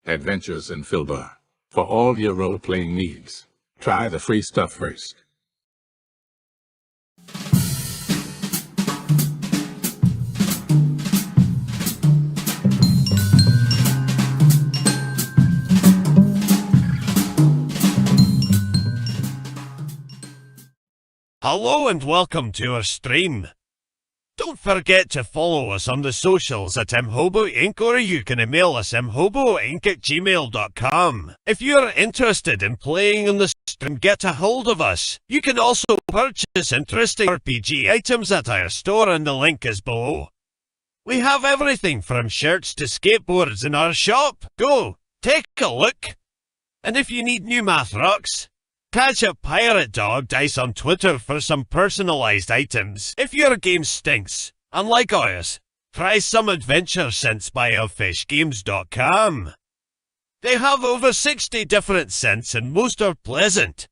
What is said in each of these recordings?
Adventures in Filbar. For all your role-playing needs, try the free stuff first. Hello and welcome to our stream. Don't forget to follow us on the socials at imhobo Inc. or you can email us imhoboinc@gmail.com. If you're interested in playing on the stream, get a hold of us. You can also purchase interesting RPG items at our store and the link is below. We have everything from shirts to skateboards in our shop. Go, take a look. And if you need new math rocks, catch a Pirate Dog Dice on Twitter for some personalized items. If your game stinks, unlike ours, try some adventure scents by elfishgames.com. They have over 60 different scents and most are pleasant.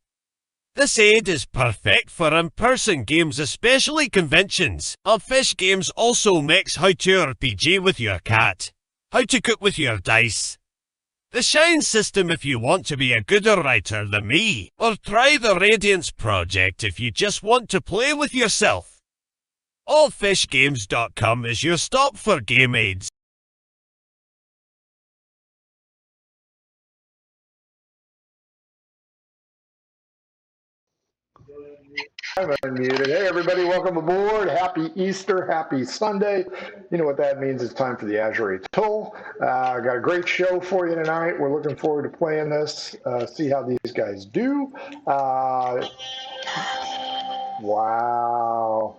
This aid is perfect for in-person games, especially conventions. Elfish Games also makes how to RPG with your cat, how to cook with your dice, the Shine system if you want to be a gooder writer than me, or try the Radiance project if you just want to play with yourself. Allfishgames.com is your stop for game aids. I'm unmuted. Hey, everybody, welcome aboard. Happy Easter, happy Sunday. You know what that means. It's time for the Azure Toll. Got a great show for you tonight. We're looking forward to playing this, see how these guys do. Wow.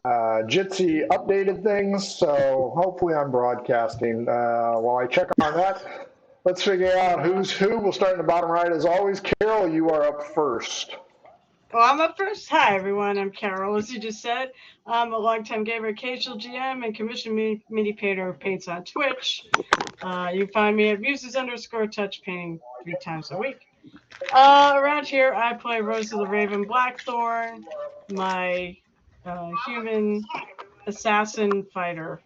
Jitsi updated things, so hopefully I'm broadcasting. While I check on that, let's figure out who's who. We'll start in the bottom right as always. Carol, you are up first. Well, I'm up first. Hi, everyone. I'm Carol, as you just said. I'm a longtime gamer, occasional GM, and commissioned mini painter who paints on Twitch. You find me at muses_touch painting 3 times a week. Around here, I play Rose of the Raven Blackthorn, my human assassin fighter.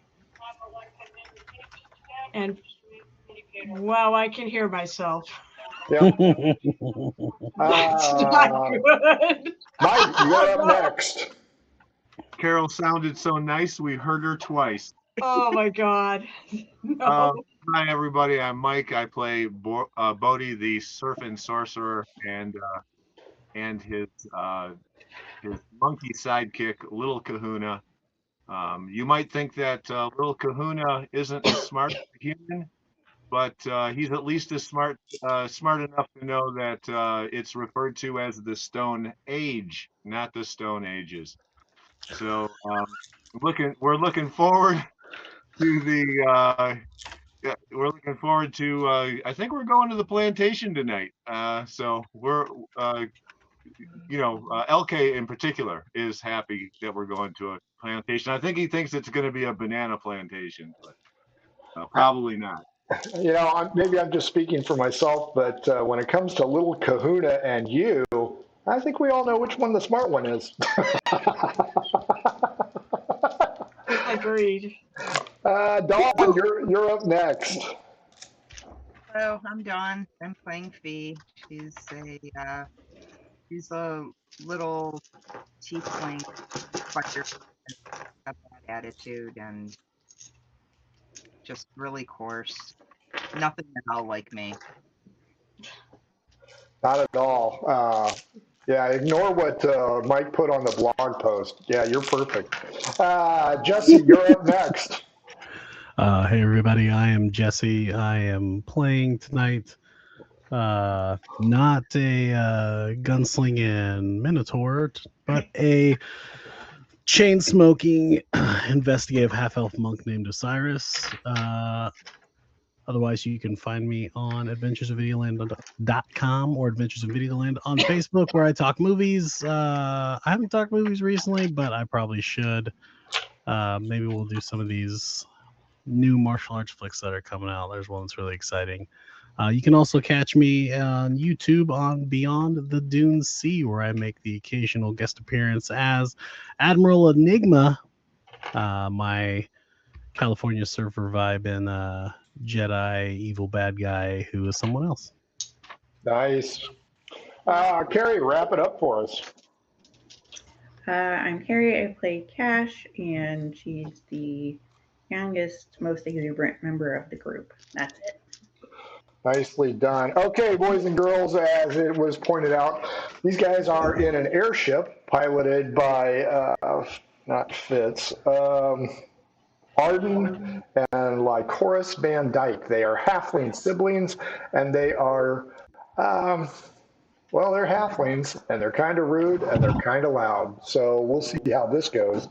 And wow, I can hear myself. Yep. That's not good. Mike, you're up next. Carol sounded so nice, we heard her twice. Oh my God. No. Hi, everybody. I'm Mike. I play Bodhi, the Surf and Sorcerer, and his monkey sidekick, Little Kahuna. You might think that Little Kahuna isn't as smart as a human, but he's at least as smart enough to know that it's referred to as the Stone Age, not the Stone Ages. So we're looking forward to the. We're looking forward to. I think we're going to the plantation tonight. So we're, LK in particular is happy that we're going to a plantation. I think he thinks it's going to be a banana plantation, but probably not. You know, maybe I'm just speaking for myself, but when it comes to Little Kahuna and you, I think we all know which one the smart one is. Agreed. Dawn, you're up next. Hello, I'm Dawn. I'm playing Fee. She's a little tiefling fighter, a bad attitude and just really coarse. Nothing at all like me. Not at all. Yeah, ignore what Mike put on the blog post. Yeah, you're perfect. Jesse, you're up next. Hey everybody, I am Jesse. I am playing tonight. Not a gunslinging minotaur, but a chain-smoking investigative half-elf monk named Osiris. Otherwise, you can find me on adventuresofvideoland.com or Adventures in Videoland on Facebook, where I talk movies. I haven't talked movies recently, but I probably should. Maybe we'll do some of these new martial arts flicks that are coming out. There's one that's really exciting. You can also catch me on YouTube on Beyond the Dune Sea, where I make the occasional guest appearance as Admiral Enigma. My California Surfer vibe and Jedi evil bad guy who is someone else. Nice. Carrie, wrap it up for us. I'm Carrie. I play Cash, and she's the youngest, most exuberant member of the group. That's it. Nicely done. Okay, boys and girls, as it was pointed out, these guys are in an airship piloted by, not Fitz, Arden and Lycoris Van Dyke. They are halfling siblings, and they are, well, they're halflings, and they're kind of rude, and they're kind of loud. So we'll see how this goes.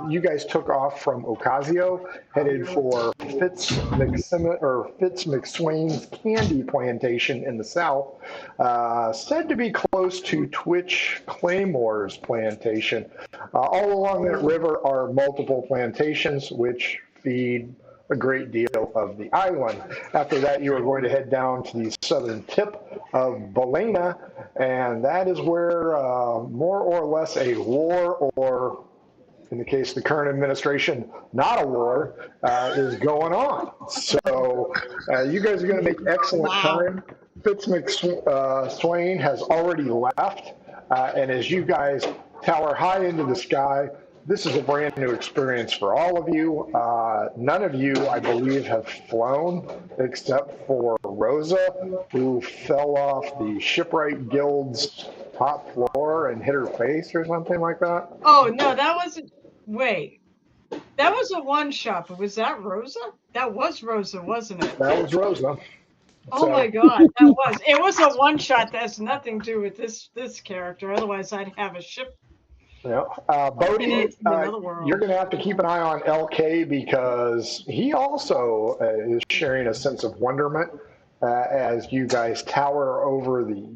You guys took off from Ocasio, headed for Fitz McSwain's candy plantation in the south, said to be close to Twitch Claymore's plantation. All along that river are multiple plantations, which feed a great deal of the island. After that, you are going to head down to the southern tip of Balaena, and that is where more or less a war, or in the case of the current administration, not a war, is going on. So you guys are going to make excellent time. Fitz McSwain has already left, and as you guys tower high into the sky, this is a brand new experience for all of you. None of you, I believe, have flown except for Rosa, who fell off the Shipwright Guild's top floor and hit her face or something like that. Oh, no, that wasn't. Wait. That was a one-shot, but was that Rosa? That was Rosa, wasn't it? That was Rosa. Oh my God, that was. It was a one-shot. That has nothing to do with this character. Otherwise, I'd have a ship. Yeah. Bodhi, you're going to have to keep an eye on LK because he also is sharing a sense of wonderment as you guys tower over the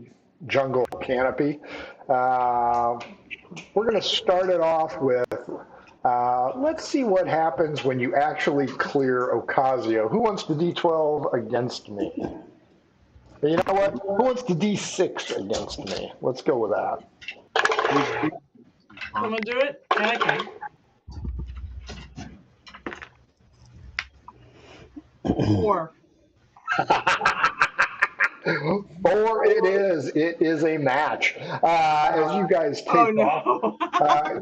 jungle canopy. We're going to start it off with, let's see what happens when you actually clear Ocasio. Who wants the D12 against me? You know what? Who wants the D6 against me? Let's go with that. Someone do it? Yeah, I can. 4. 4 it is. It is a match. As you guys take off,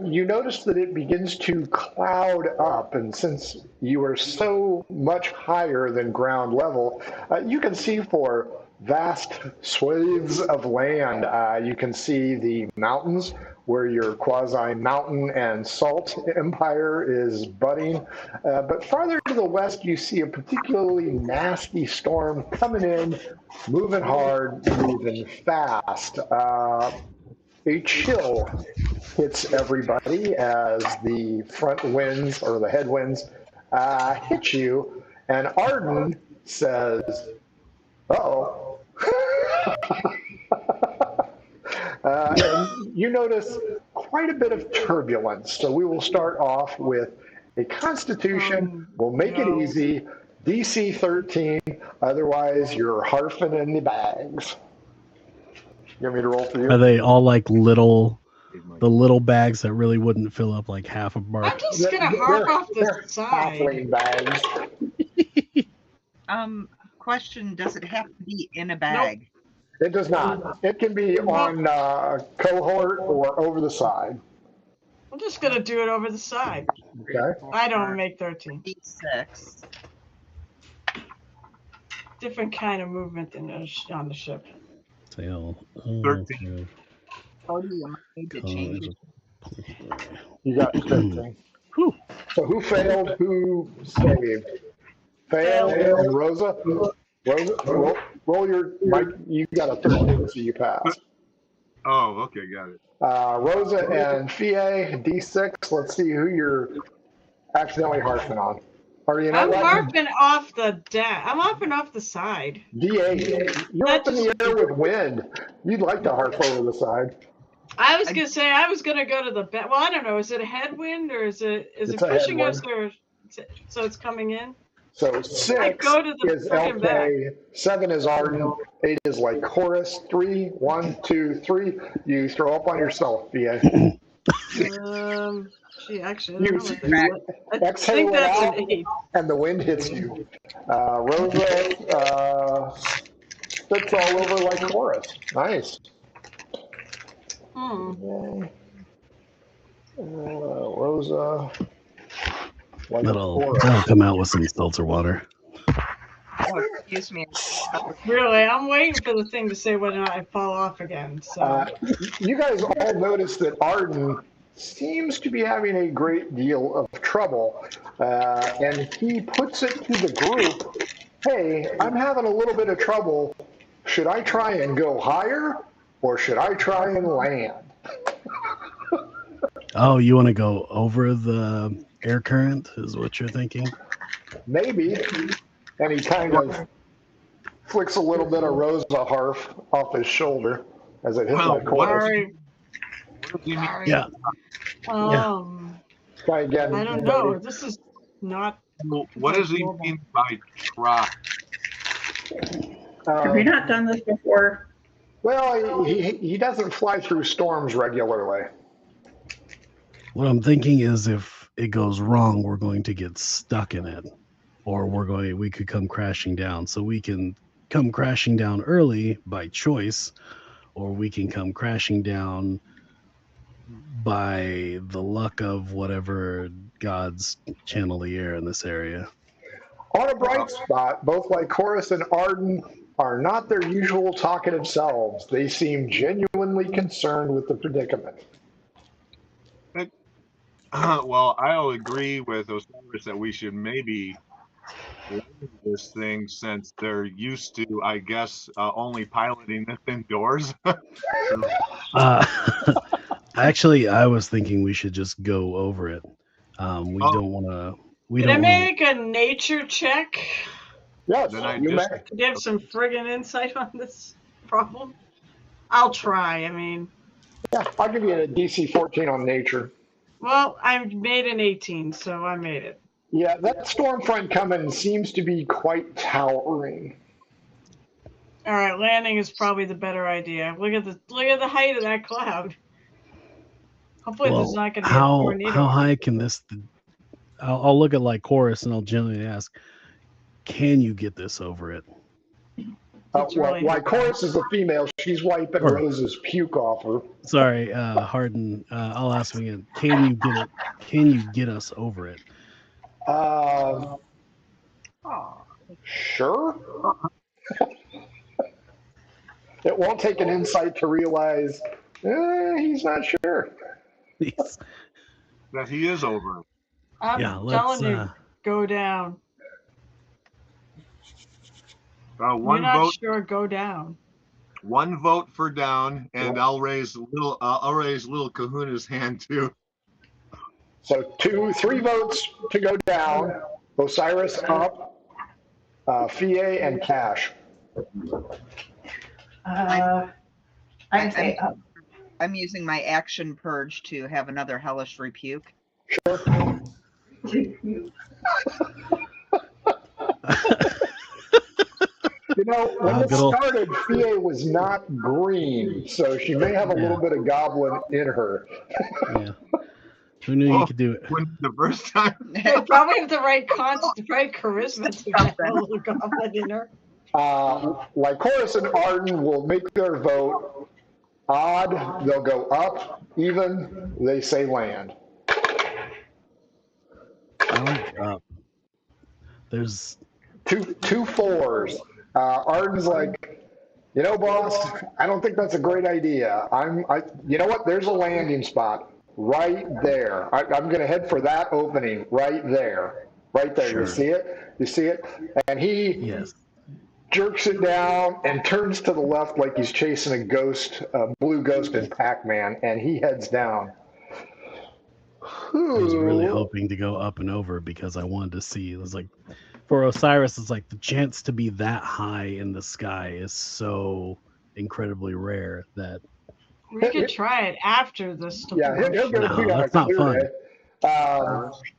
you notice that it begins to cloud up, and since you are so much higher than ground level, you can see for vast swathes of land. You can see the mountains where your quasi-mountain and salt empire is budding. But farther to the west, you see a particularly nasty storm coming in, moving hard, moving fast. A chill hits everybody as the front winds, or the headwinds, hit you, and Arden says, uh-oh. And you notice quite a bit of turbulence. So we will start off with a Constitution. We'll make it easy. DC 13. Otherwise, you're harfing in the bags. You want me to roll for you? Are they all like the little bags that really wouldn't fill up like half a bar? I'm just going to harp off the side. Bags. Question, does it have to be in a bag? Nope. It does not. It can be on cohort or over the side. I'm just going to do it over the side. Okay. I don't make 13. D6. Different kind of movement than on the ship. 13. Oh, you need to change it. You got 13. So who failed? Who saved? Failed and Rosa? Rosa, roll your, Mike, you got a 13, so you pass. Oh, okay, got it. Rosa and Fie, D6. Let's see who you're accidentally harping on. Or you know I'm what? harping off the deck. I'm harping off the side. D8. You're up in the air with wind. You'd like to harp over the side. I was gonna say I was gonna go to the well, I don't know. Is it a headwind or is it pushing us, or so it's coming in? So 6 is LK, 7 is Arden, 8 is like chorus, 3, 1, 2, 3. You throw up on yourself, VA. Gee, actually, I You, don't know. you I exhale think it that's out, an 8. and the wind hits you. Rosa spits all over like chorus. Nice. Okay. Rosa, like a chorus. That'll come out with some seltzer water. Oh, excuse me. Really, I'm waiting for the thing to say whether or not I fall off again. So You guys all notice that Arden seems to be having a great deal of trouble, and he puts it to the group, hey, I'm having a little bit of trouble. Should I try and go higher, or should I try and land? Oh, you want to go over the air current is what you're thinking? Maybe. And he kind of flicks a little bit of Rosa Harf off his shoulder as it hits Well, my chorus. What do you mean? Yeah. Try again. I don't know. This is not. What does he mean by try? Have you not done this before? Well, he doesn't fly through storms regularly. What I'm thinking is if it goes wrong, we're going to get stuck in it, or we could come crashing down. So we can come crashing down early by choice, or we can come crashing down by the luck of whatever gods channel the air in this area. On a bright spot, both Lycoris and Arden are not their usual talkative selves. They seem genuinely concerned with the predicament. Well, I'll agree with Osiris that we should maybe land this thing since they're used to, I guess, only piloting this indoors. Actually, I was thinking we should just go over it. We don't want to. Can I make a nature check? Yes, you may. To give some friggin' insight on this problem? I'll try, I mean. Yeah, I'll give you a DC 14 on nature. Well, I made an 18, so I made it. Yeah, that storm front coming seems to be quite towering. All right, landing is probably the better idea. Look at the height of that cloud. Hopefully, there's not going to be a tornado. How high can this? I'll look at Lycoris and I'll genuinely ask, can you get this over it? Lycoris is a female. She's wiping Rose's puke off her. Sorry, Harden. I'll ask him again. Can you get it? Can you get us over it? Sure. It won't take an insight to realize he's not sure. That he is over. I'm telling you, go down. One You're not vote. sure, go down. One vote for down, and I'll raise little Kahuna's hand too. So 3 votes to go down. Osiris up, Fie and Cash. I say up. I'm using my action purge to have another hellish rebuke. Sure. You know, when it started, Fie was not green, so she may have a little bit of goblin in her. Yeah. Who knew you could do it? When the first time. You probably have the right charisma to get a little goblin in her. Lycoris and Arden will make their vote. Odd, they'll go up. Even, they say land. I like up. There's two fours. Arden's like, you know, boss, I don't think that's a great idea. You know what? There's a landing spot right there. I'm going to head for that opening right there. Right there. Sure. You see it? You see it? And he jerks it down and turns to the left like he's chasing a ghost, a blue ghost in Pac-Man, and he heads down. I was really hoping to go up and over because I wanted to see. It was like, for Osiris, it's like the chance to be that high in the sky is so incredibly rare that we could try it after the storm. Yeah, he'll go through that's not fun.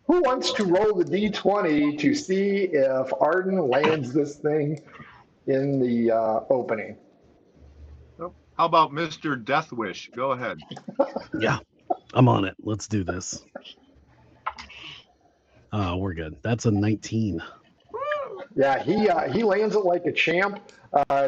Who wants to roll the D20 to see if Arden lands this thing in the opening? How about Mr. Deathwish? Go ahead. Yeah. I'm on it. Let's do this. We're good. That's a 19. Yeah, he lands it like a champ.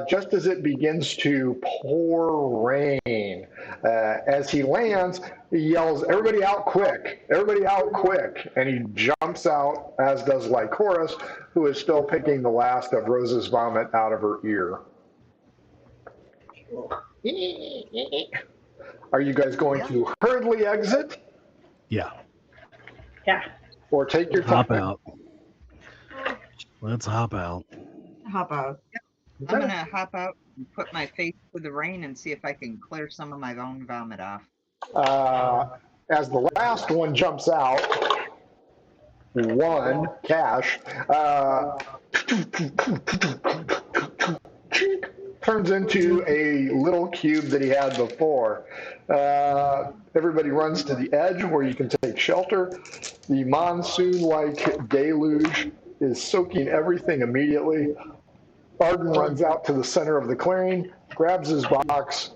Just as it begins to pour rain, as he lands, he yells, "Everybody out quick! Everybody out quick!" And he jumps out, as does Lycoris, who is still picking the last of Rose's vomit out of her ear. Are you guys going to hurriedly exit Yeah. Yeah. or take your time? Hop out. Let's hop out. Hop out. I'm gonna hop out and put my face to the rain and see if I can clear some of my own vomit off. As the last one jumps out, one, Cash, turns into a little cube that he had before. Everybody runs to the edge where you can take shelter. The monsoon-like deluge is soaking everything immediately. Arden runs out to the center of the clearing, grabs his box,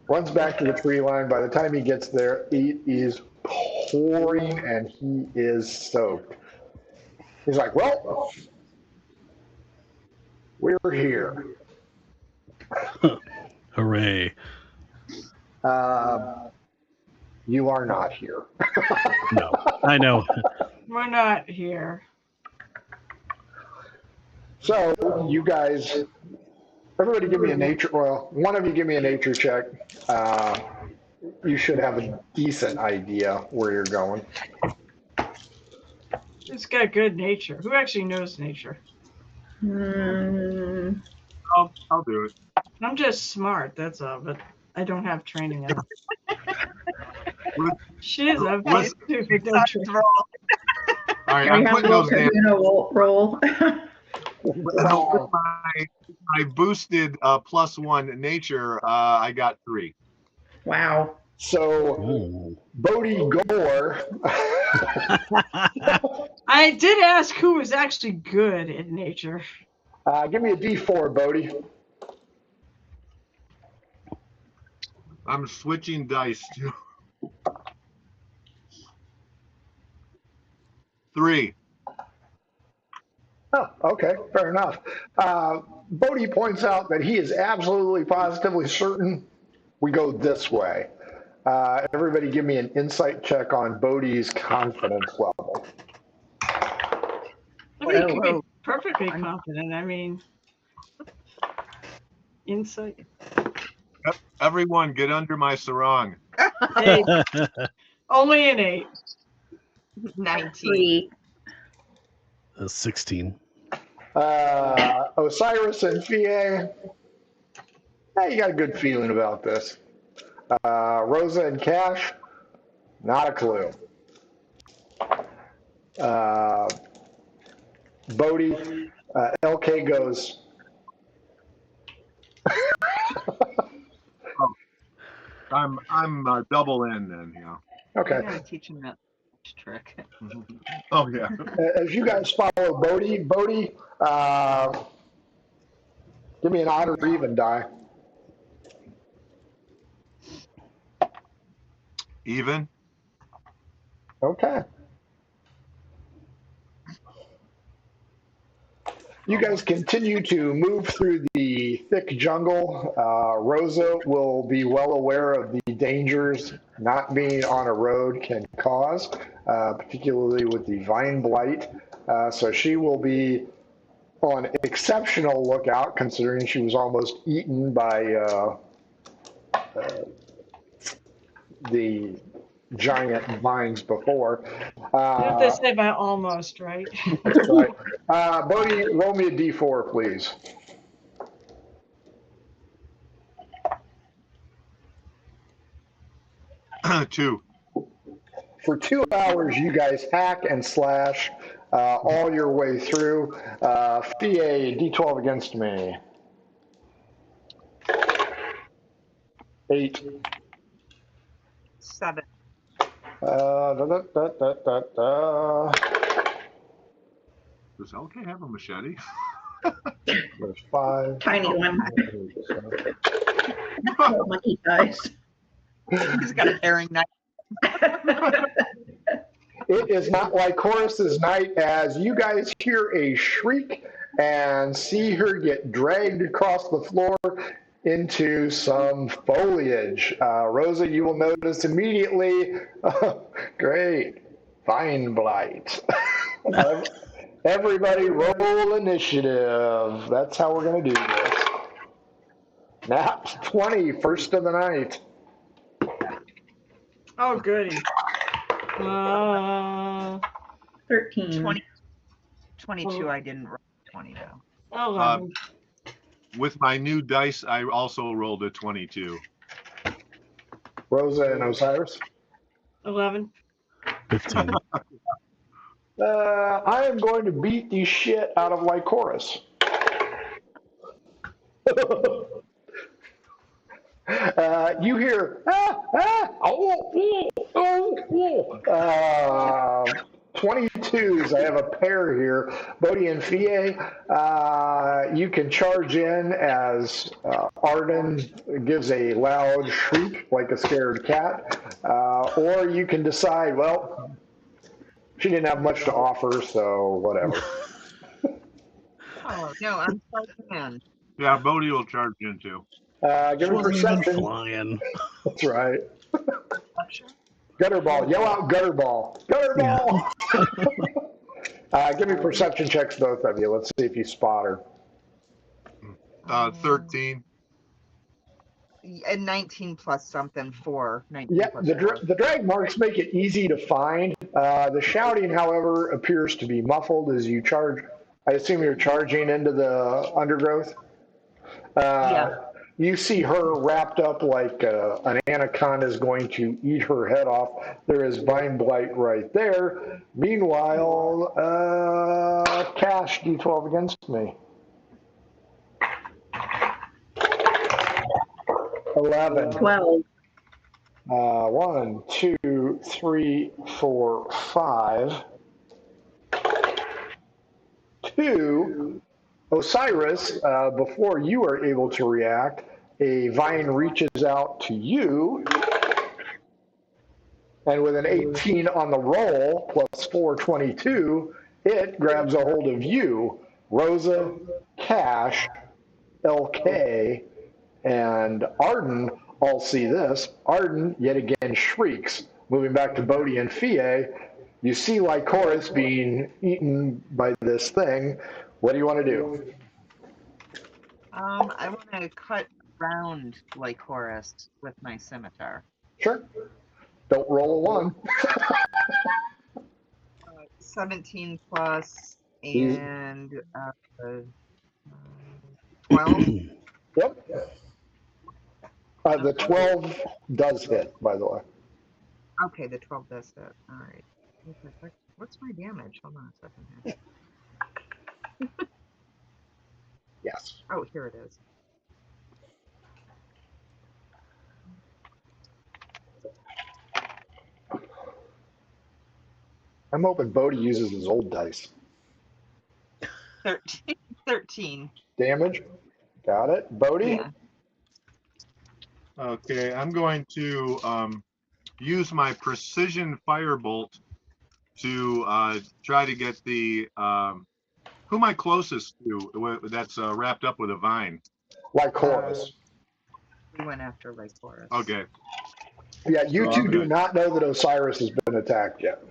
runs back to the tree line. By the time he gets there, it is pouring and he is soaked. He's like, well, we're here. Hooray. You are not here. No, I know. We're not here. So, you guys, everybody give me a nature, well, one of you give me a nature check. You should have a decent idea where you're going. It's got good nature. Who actually knows nature? Mm, I'll do it. I'm just smart, that's all, but I don't have training on it. Shiz, I'm What's- stupid. Don't trade. Roll. All right, we I'm have putting those down. roll. With my boosted +1 nature, I got 3. Wow. So, Ooh. Bodhi Gore, I did ask who was actually good at nature. give me a D4, Bodhi. I'm switching dice too. 3. Oh, okay, fair enough. Bodhi points out that he is absolutely positively certain we go this way. Everybody give me an insight check on Bodhi's confidence level. I mean, you can be Whoa. perfectly confident. I mean, insight. Everyone, get under my sarong. Hey, only an 8. 19. 3. 16. Osiris and Fie, you got a good feeling about this. Rosa and Cash, not a clue. Bodhi, LK goes. I'm double in then, yeah. Okay. I gotta teach him that trick. Oh yeah. As you guys follow Bodhi, give me an odd or even die. Even. Okay. You guys continue to move through the thick jungle. Rosa will be well aware of the dangers not being on a road can cause, particularly with the vine blight. So she will be on exceptional lookout, considering she was almost eaten by the giant vines before. What did they say about almost, right? That's right. Bodhi, roll me a D4, please. Two. For 2 hours, you guys hack and slash all your way through. Fie, D12 against me. 8. 7. Does LK have a machete? There's 5. Tiny one. Little monkey guys. He's got a paring knife. It is not like Chorus's night as you guys hear a shriek and see her get dragged across the floor into some foliage. Rosa, you will notice immediately, great, vine blight. Everybody roll initiative. That's how we're going to do this. Nat 20, first of the night. Oh, goody. 13. 22, I didn't roll 20 though. 11. With my new dice, I also rolled a 22. Rosa and Osiris. 11. 15. I am going to beat the shit out of Lycoris. You hear, 22s. I have a pair here. Bodhi and Fie, you can charge in as Arden gives a loud shriek like a scared cat, or you can decide, well, she didn't have much to offer, so whatever. Oh, no, I'm charging in. Yeah, Bodhi will charge in too. Give me Wasn't even perception. flying. That's right. Gutter ball. Yell out gutter ball. Gutter ball. Give me perception checks, both of you. Let's see if you spot her. 13. And 19 plus something, 4. 19 Yeah, plus the drag marks make it easy to find. The shouting, however, appears to be muffled as you charge. I assume you're charging into the undergrowth. Yeah. You see her wrapped up like an anaconda is going to eat her head off. There is vine blight right there. Meanwhile, Cash, D12 against me. 11. 12. 1, 2, 3, 4, 5. 2. Osiris, before you are able to react, a vine reaches out to you, and with an 18 on the roll, plus 4, 22, it grabs a hold of you, Rosa, Cash, LK, and Arden all see this. Arden, yet again, shrieks. Moving back to Bodhi and Fie, you see Lycoris being eaten by this thing. What do you want to do? I want to cut around Lycoris with my scimitar. Sure. Don't roll a 1. 17 plus and 12. Yep. The 12 does hit, by the way. Okay, the 12 does hit. All right. What's my damage? Hold on a second here. Yes. Oh, here it is. I'm hoping Bodhi uses his old dice. 13. Damage. Got it. Bodhi? Yeah. Okay, I'm going to use my precision firebolt to try to get the who am I closest to that's wrapped up with a vine? Lycoris. We went after Lycoris. Okay. Yeah, you So two I'm do good. not know that Osiris has been attacked yet.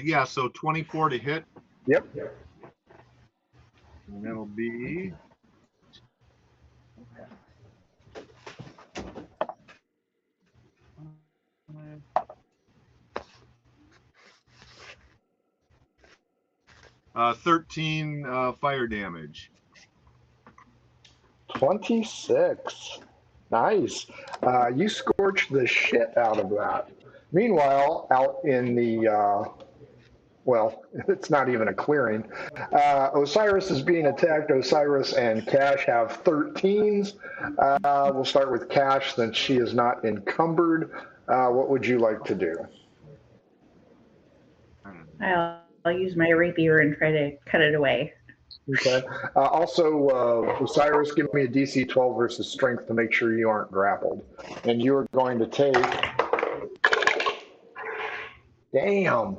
Yeah, so 24 to hit, Yep. and that'll be 13 fire damage. 26. Nice. You scorched the shit out of that. Meanwhile, out in the, well, it's not even a clearing. Osiris is being attacked. Osiris and Cash have 13s. We'll start with Cash since she is not encumbered. What would you like to do? I'll use my rapier and try to cut it away. Okay. Also, Osiris, give me a DC 12 versus strength to make sure you aren't grappled. And you are going to take, damn,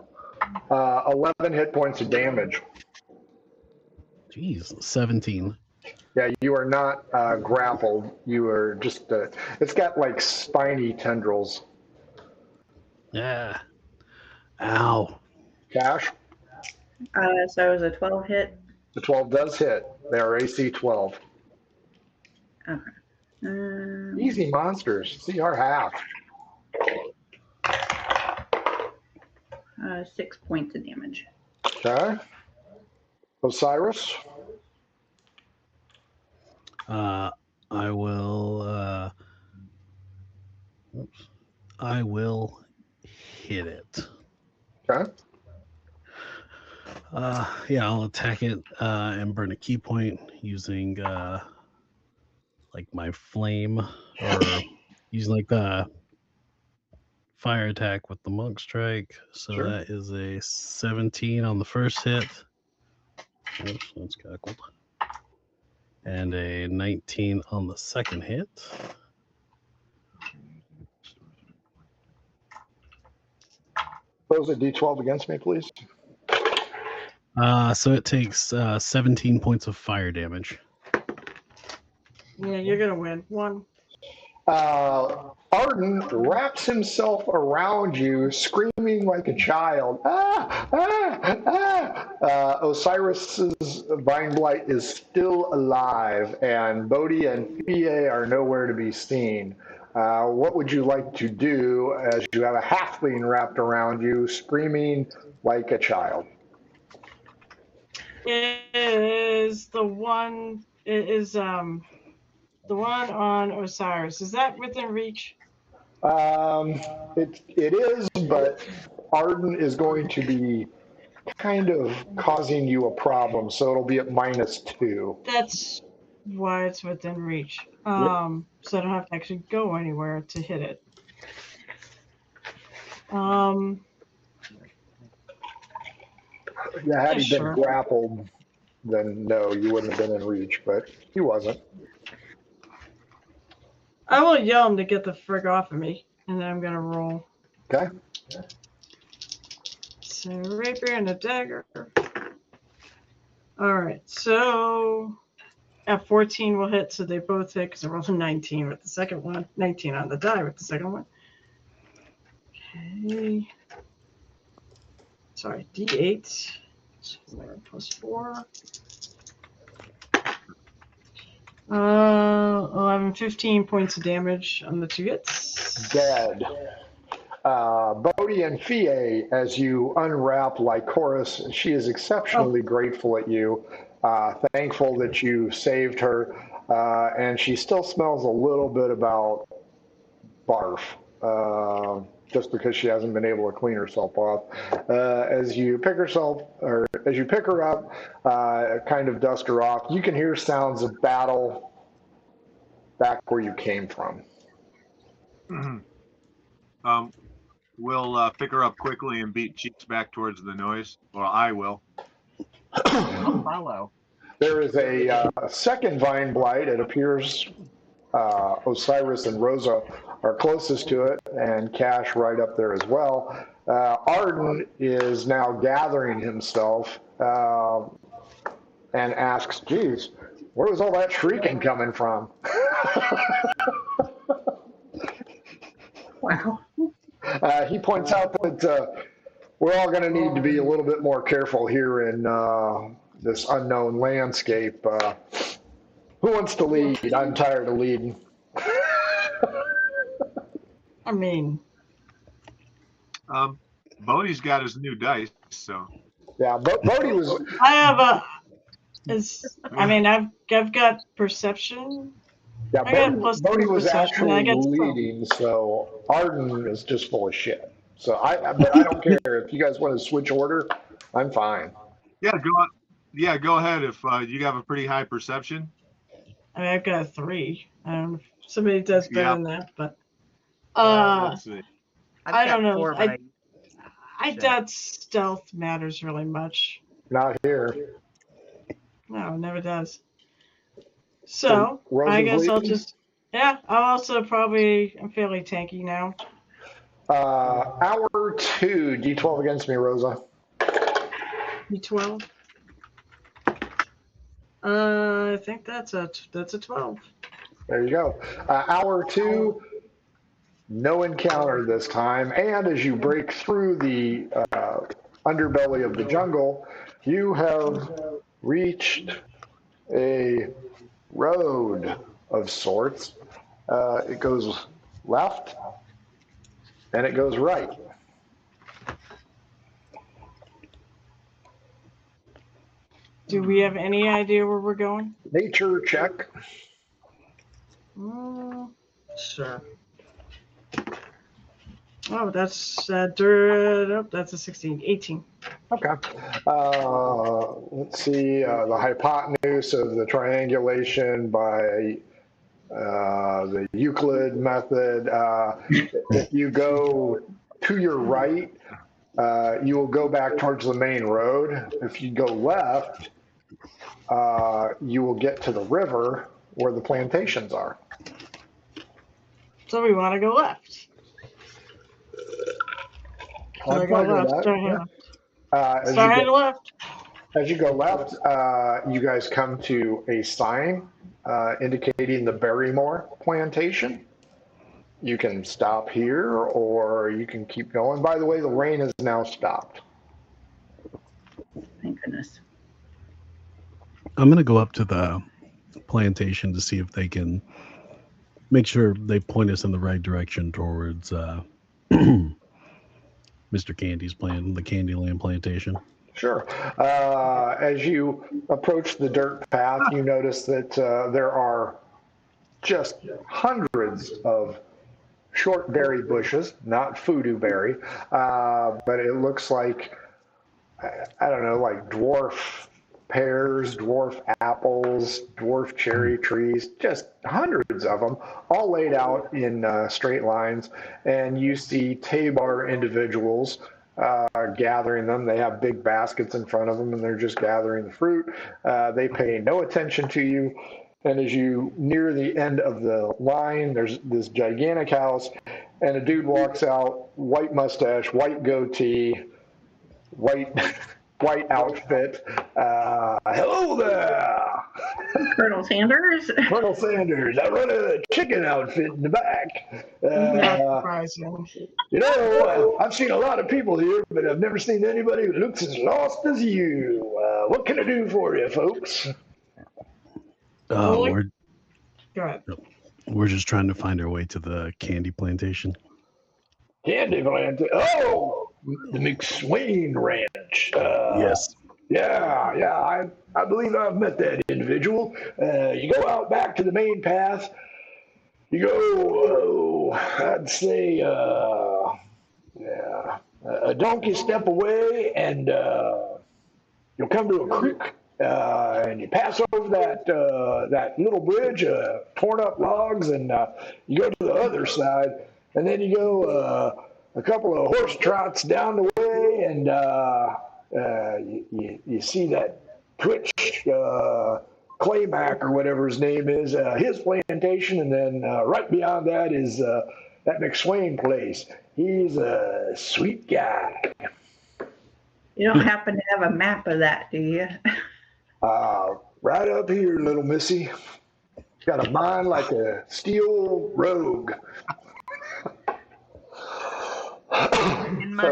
11 hit points of damage. Jeez, 17. Yeah, you are not grappled. You are just, it's got like spiny tendrils. Yeah. Ow. Cash? So it was a 12 hit. The 12 does hit. They are AC 12. Okay. Easy monsters. See our half. 6 points of damage. Okay. Osiris? I will. I will hit it. Okay. Yeah, I'll attack it and burn a key point using like my flame or using like the fire attack with the monk strike. So Sure. that is a 17 on the first hit. Oops, that's cackled. And a 19 on the second hit. Throws a D12 against me, please. So it takes 17 points of fire damage. Yeah, you're gonna win. 1. Arden wraps himself around you, screaming like a child. Ah, ah, ah. Osiris's Vine Blight is still alive, and Bodhi and Fie are nowhere to be seen. What would you like to do as you have a halfling wrapped around you, screaming like a child? Is the one the one on Osiris, is that within reach? It is, but Arden is going to be kind of causing you a problem, so it'll be at -2. That's why it's within reach. So I don't have to actually go anywhere to hit it. Yeah, had he sure. been grappled, then no, you wouldn't have been in reach, but he wasn't. I will yell him to get the frig off of me, and then I'm gonna roll. Okay. So rapier and a dagger. All right, so at 14 will hit, so they both hit because I rolled a 19 with the second one, 19 on the die with the second one. Okay. Sorry, D8. 4 plus 4. 11, 15 points of damage on the 2 hits. Dead. Bodhi and Fie, as you unwrap Lycoris, she is exceptionally grateful at you, thankful that you saved her, and she still smells a little bit about barf, just because she hasn't been able to clean herself off. As you pick her up, kind of dust her off, you can hear sounds of battle back where you came from. We'll pick her up quickly and beat Cheeks back towards the noise. Or I will. I'll follow. There is a second Vine Blight. It appears Osiris and Rosa are closest to it, and Cash right up there as well. Arden is now gathering himself and asks, geez, where was all that shrieking coming from? Wow. He points out that we're all going to need to be a little bit more careful here in this unknown landscape. Who wants to lead? I'm tired of leading. I mean, Bodhi's got his new dice, so. Yeah, Bodhi was. I have a. I've got perception. Yeah, I got plus Bodhi was perception, actually I got leading, so Arden is just full of shit. So but I don't care if you guys want to switch order. I'm fine. Yeah, go ahead if you have a pretty high perception. I mean, I've got a 3. I don't know if somebody does better than that, but Let's see. I don't know. 4, but I doubt stealth matters really much. Not here. No, it never does. So Rosa, I guess I'll please. just, yeah, I'm fairly tanky now. Hour 2, D12 against me, Rosa. D12. I think that's a 12. There you go. Hour 2, no encounter this time. And as you break through the underbelly of the jungle, you have reached a road of sorts. It goes left and it goes right. Do we have any idea where we're going? Nature check. Sure. Oh, that's that's a 16, 18. Okay. Let's see. The hypotenuse of the triangulation by the Euclid method. If you go to your right, you will go back towards the main road. If you go left, you will get to the river where the plantations are. So we want to go left. So I go left. Start heading left. As you go left, you guys come to a sign indicating the Barrymore plantation. You can stop here or you can keep going. By the way, the rain has now stopped. Thank goodness. I'm going to go up to the plantation to see if they can make sure they point us in the right direction towards Mr. Candy's plan, the Candyland plantation. Sure. As you approach the dirt path, you notice that there are just hundreds of short berry bushes, not foodoo berry, but it looks like, I don't know, like dwarf pears, dwarf apples, dwarf cherry trees, just hundreds of them, all laid out in straight lines. And you see Tabar individuals gathering them. They have big baskets in front of them and they're just gathering the fruit. They pay no attention to you. And as you near the end of the line, there's this gigantic house and a dude walks out, white mustache, white goatee, white outfit. Hello there. Colonel Sanders. Colonel Sanders. I run a chicken outfit in the back. Not surprising. You know, I've seen a lot of people here, but I've never seen anybody who looks as lost as you. What can I do for you, folks? Go ahead. We're just trying to find our way to the candy plantation. Candy plantation? Oh, the McSwain Ranch. Yes. Yeah. I believe I've met that individual. You go out back to the main path. You go, I'd say, a donkey step away, and you'll come to a creek. And you pass over that little bridge, torn up logs, and you go to the other side, and then you go a couple of horse trots down the way, and you see that Twitch Clayback or whatever his name is, his plantation, and then right beyond that is that McSwain place. He's a sweet guy. You don't happen to have a map of that, do you? Right up here, little missy. Got a mind like a steel rogue. In my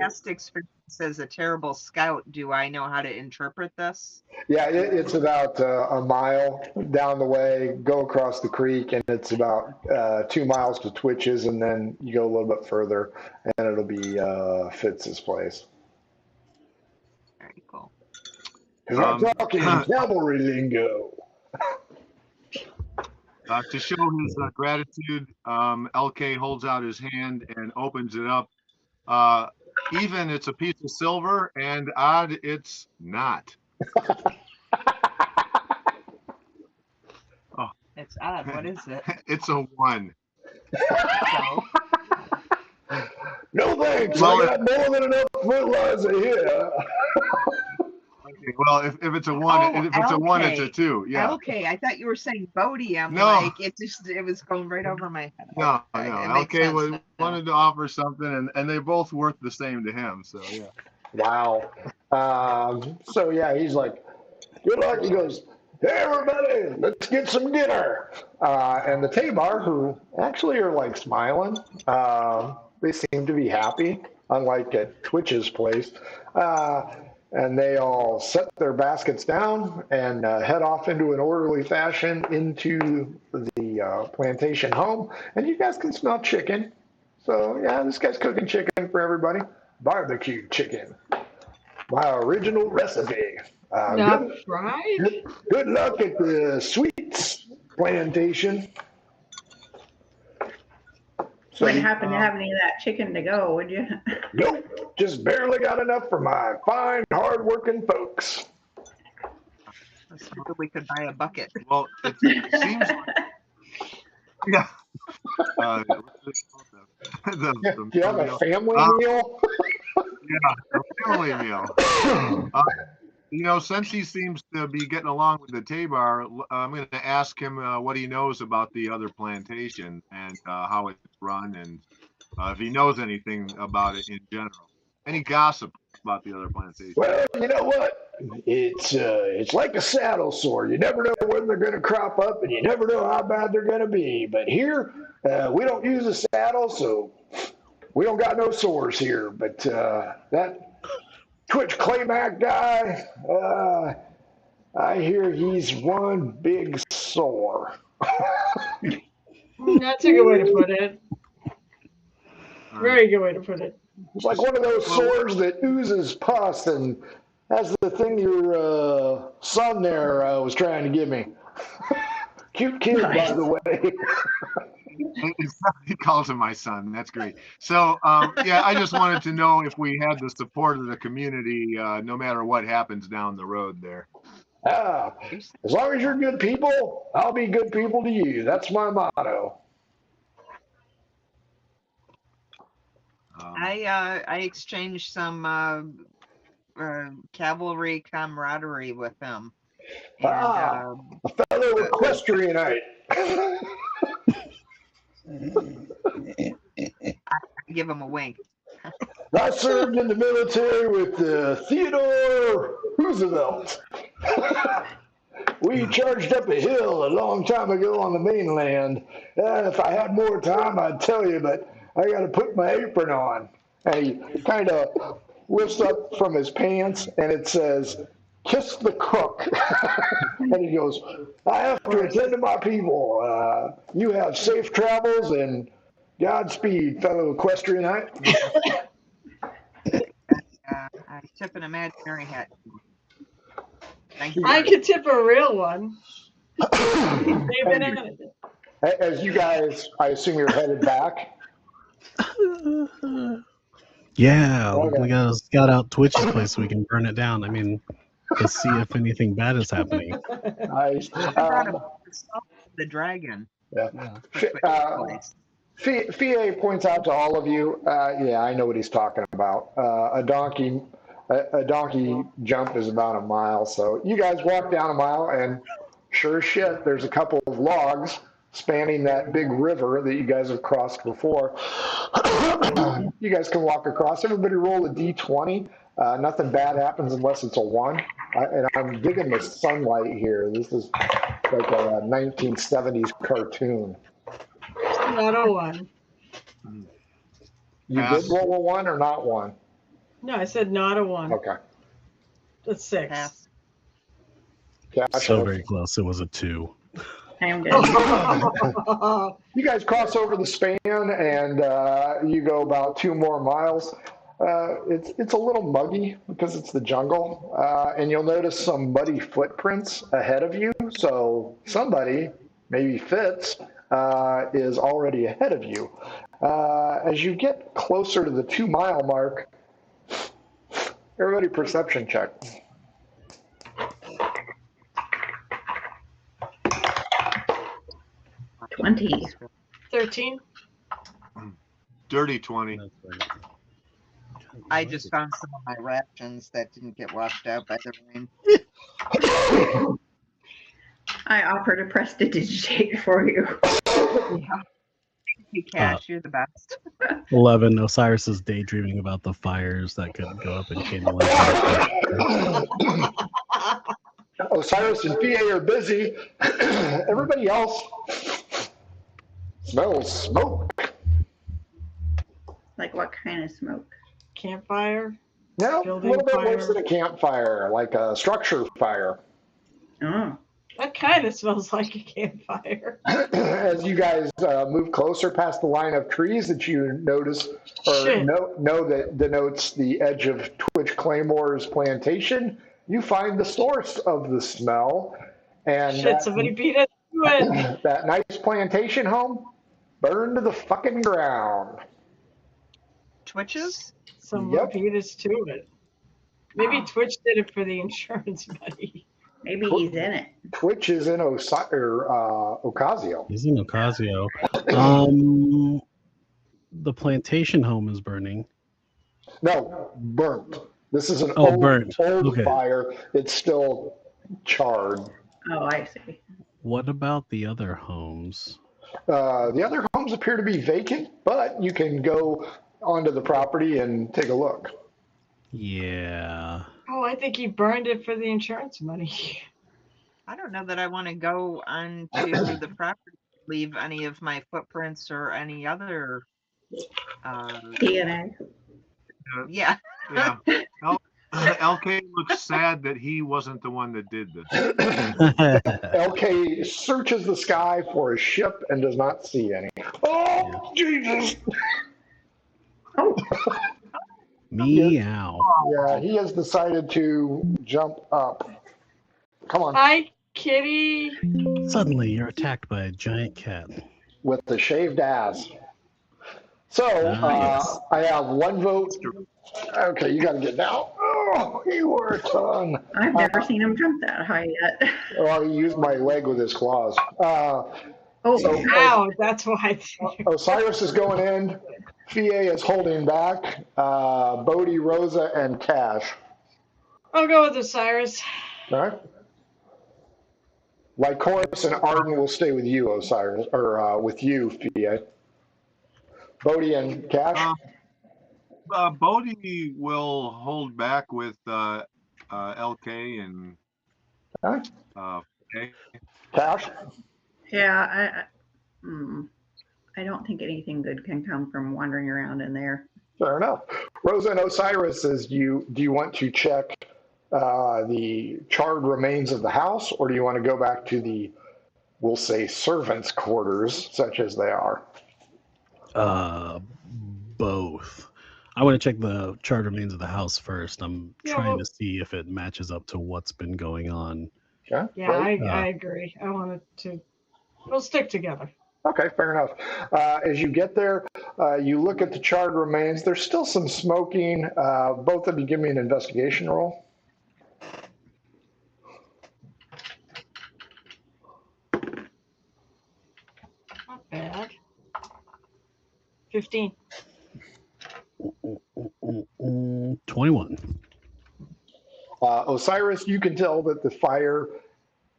past experience as a terrible scout, do I know how to interpret this? Yeah, it's about a mile down the way, go across the creek, and it's about 2 miles to Twitch's, and then you go a little bit further, and it'll be Fitz's place. Very cool. Because I'm talking cavalry lingo. To show his gratitude, LK holds out his hand and opens it up. Even it's a piece of silver, and odd it's not. Oh, it's odd. What is it? It's a 1. No thanks. I got more than enough fertilizer here. Okay, well, if it's a one, Oh, if it's a one, it's a okay. two. Yeah. Okay, I thought you were saying Bodie. I'm No. like, it was going right over my head. No, Okay, no. it makes LK sense now. wanted to offer something, and they both worth the same to him. So yeah. Wow. So yeah, he's like, good luck. He goes, hey everybody, let's get some dinner. And the Tabar, who actually are like smiling, they seem to be happy, unlike at Twitch's place. And they all set their baskets down and head off into an orderly fashion into the plantation home. And you guys can smell chicken. So yeah, this guy's cooking chicken for everybody. Barbecue chicken. My original recipe. Not fried? Good luck at the Sweets plantation. So, Wouldn't happen to have any of that chicken to go, would you? nope, just barely got enough for my fine, hard-working folks. So we could buy a bucket. Well, it seems like, yeah. Do you have a family meal? Yeah, a family meal. Since he seems to be getting along with the Tabar, I'm going to ask him what he knows about the other plantation and how it's run, and if he knows anything about it in general. Any gossip about the other plantation? Well, you know what? It's like a saddle sore. You never know when they're going to crop up, and you never know how bad they're going to be. But here, we don't use a saddle, so we don't got no sores here. But that Twitch Claymac guy, I hear he's one big sore. That's a good way to put it. Very good way to put it. It's like one of those sores that oozes pus and has the thing your son there was trying to give me. Cute kid, by the way. He calls him my son. That's great. So, yeah, I just wanted to know if we had the support of the community, no matter what happens down the road there. As long as you're good people, I'll be good people to you. That's my motto. I exchanged some cavalry camaraderie with him. And, a fellow equestrianite. I give him a wink. I served in the military with Theodore Roosevelt. We charged up a hill a long time ago on the mainland. If I had more time, I'd tell you, but I got to put my apron on. And he kind of lifts up from his pants, and it says, "Kiss the cook." And he goes, "I have to attend to my people. You have safe travels and Godspeed, fellow equestrianite." I tip an imaginary hat. Thank I you. could tip a real one. As you guys, I assume you're headed back. Yeah, Okay. we gotta scout out Twitch's place so we can burn it down. I mean, to see if anything bad is happening. Nice. The dragon. Yeah. Fie points out to all of you, yeah, I know what he's talking about. A donkey jump is about a mile. So you guys walk down a mile, and sure as shit, there's a couple of logs spanning that big river that you guys have crossed before. You guys can walk across. Everybody roll a d20. Nothing bad happens unless it's a 1. And I'm digging the sunlight here. This is like a 1970s cartoon. Not a 1. You did roll a 1 or not 1? No, I said not a 1. Okay. That's 6. Pass. Gotcha. So very close. It was a 2. I'm good. You guys cross over the span, and you go about 2 more miles. It's a little muggy because it's the jungle, and you'll notice some muddy footprints ahead of you. So somebody, maybe Fitz, is already ahead of you. As you get closer to the 2-mile mark, everybody perception check. 20. 13. Dirty 20. I just found some of my rations that didn't get washed out by the rain. I offer to prestidigitate for you. Yeah. Thank you, Cash. You're the best. 11. Osiris is daydreaming about the fires that could go up in Candyland. Osiris and PA are busy. Everybody else smells smoke. Like what kind of smoke? Campfire? No, a Building little bit fire. worse than a campfire, like a structure fire. Oh. That kind of smells like a campfire. As you guys move closer past the line of trees that you notice, or Shit. know that denotes the edge of Twitch Claymore's plantation, you find the source of the smell. And Shit, somebody beat us to it. that nice plantation home burned to the fucking ground. Twitches? Someone Yep. beat us to it. Maybe Twitch did it for the insurance money. Maybe he's in it. Twitch is in Ocasio. He's in Ocasio. The plantation home is burning. No, burnt. This is an burnt. old Okay. fire. It's still charred. Oh, I see. What about the other homes? The other homes appear to be vacant, but you can go onto the property and take a look. Yeah. Oh, I think he burned it for the insurance money. I don't know that I want to go onto the property, leave any of my footprints or any other. DNA. Yeah. Yeah. LK looks sad that he wasn't the one that did this. LK searches the sky for a ship and does not see any. Oh, Jesus! Oh, Meow. Yeah, he has decided to jump up. Come on, Hi, kitty. Suddenly, you're attacked by a giant cat. with the shaved ass. So, Yes. I have one vote. Okay, you got to get down. Oh, you were a ton. I've never seen him jump that high yet. Oh, he used my leg with his claws. Oh, So- Ow, that's why. Osiris is going in. Fia is holding back. Bodhi, Rosa, and Cash. I'll go with Osiris. All right. Lycoris and Arden will stay with you, Osiris, or with you, Fia. Bodhi and Cash. Bodhi will hold back with LK and Huh? okay. Cash. yeah. I don't think anything good can come from wandering around in there. Fair enough. Rosa and Osiris says, do you want to check the charred remains of the house, or do you want to go back to the, we'll say, servants' quarters, such as they are? Both. I want to check the charred remains of the house first. I'm Yeah, trying well- to see if it matches up to what's been going on. Okay. Yeah, I agree. I wanted to. We'll stick together. Okay, fair enough. As you get there, you look at the charred remains. There's still some smoking. Both of you give me an investigation roll. Not bad. 15. 21. Osiris, you can tell that the fire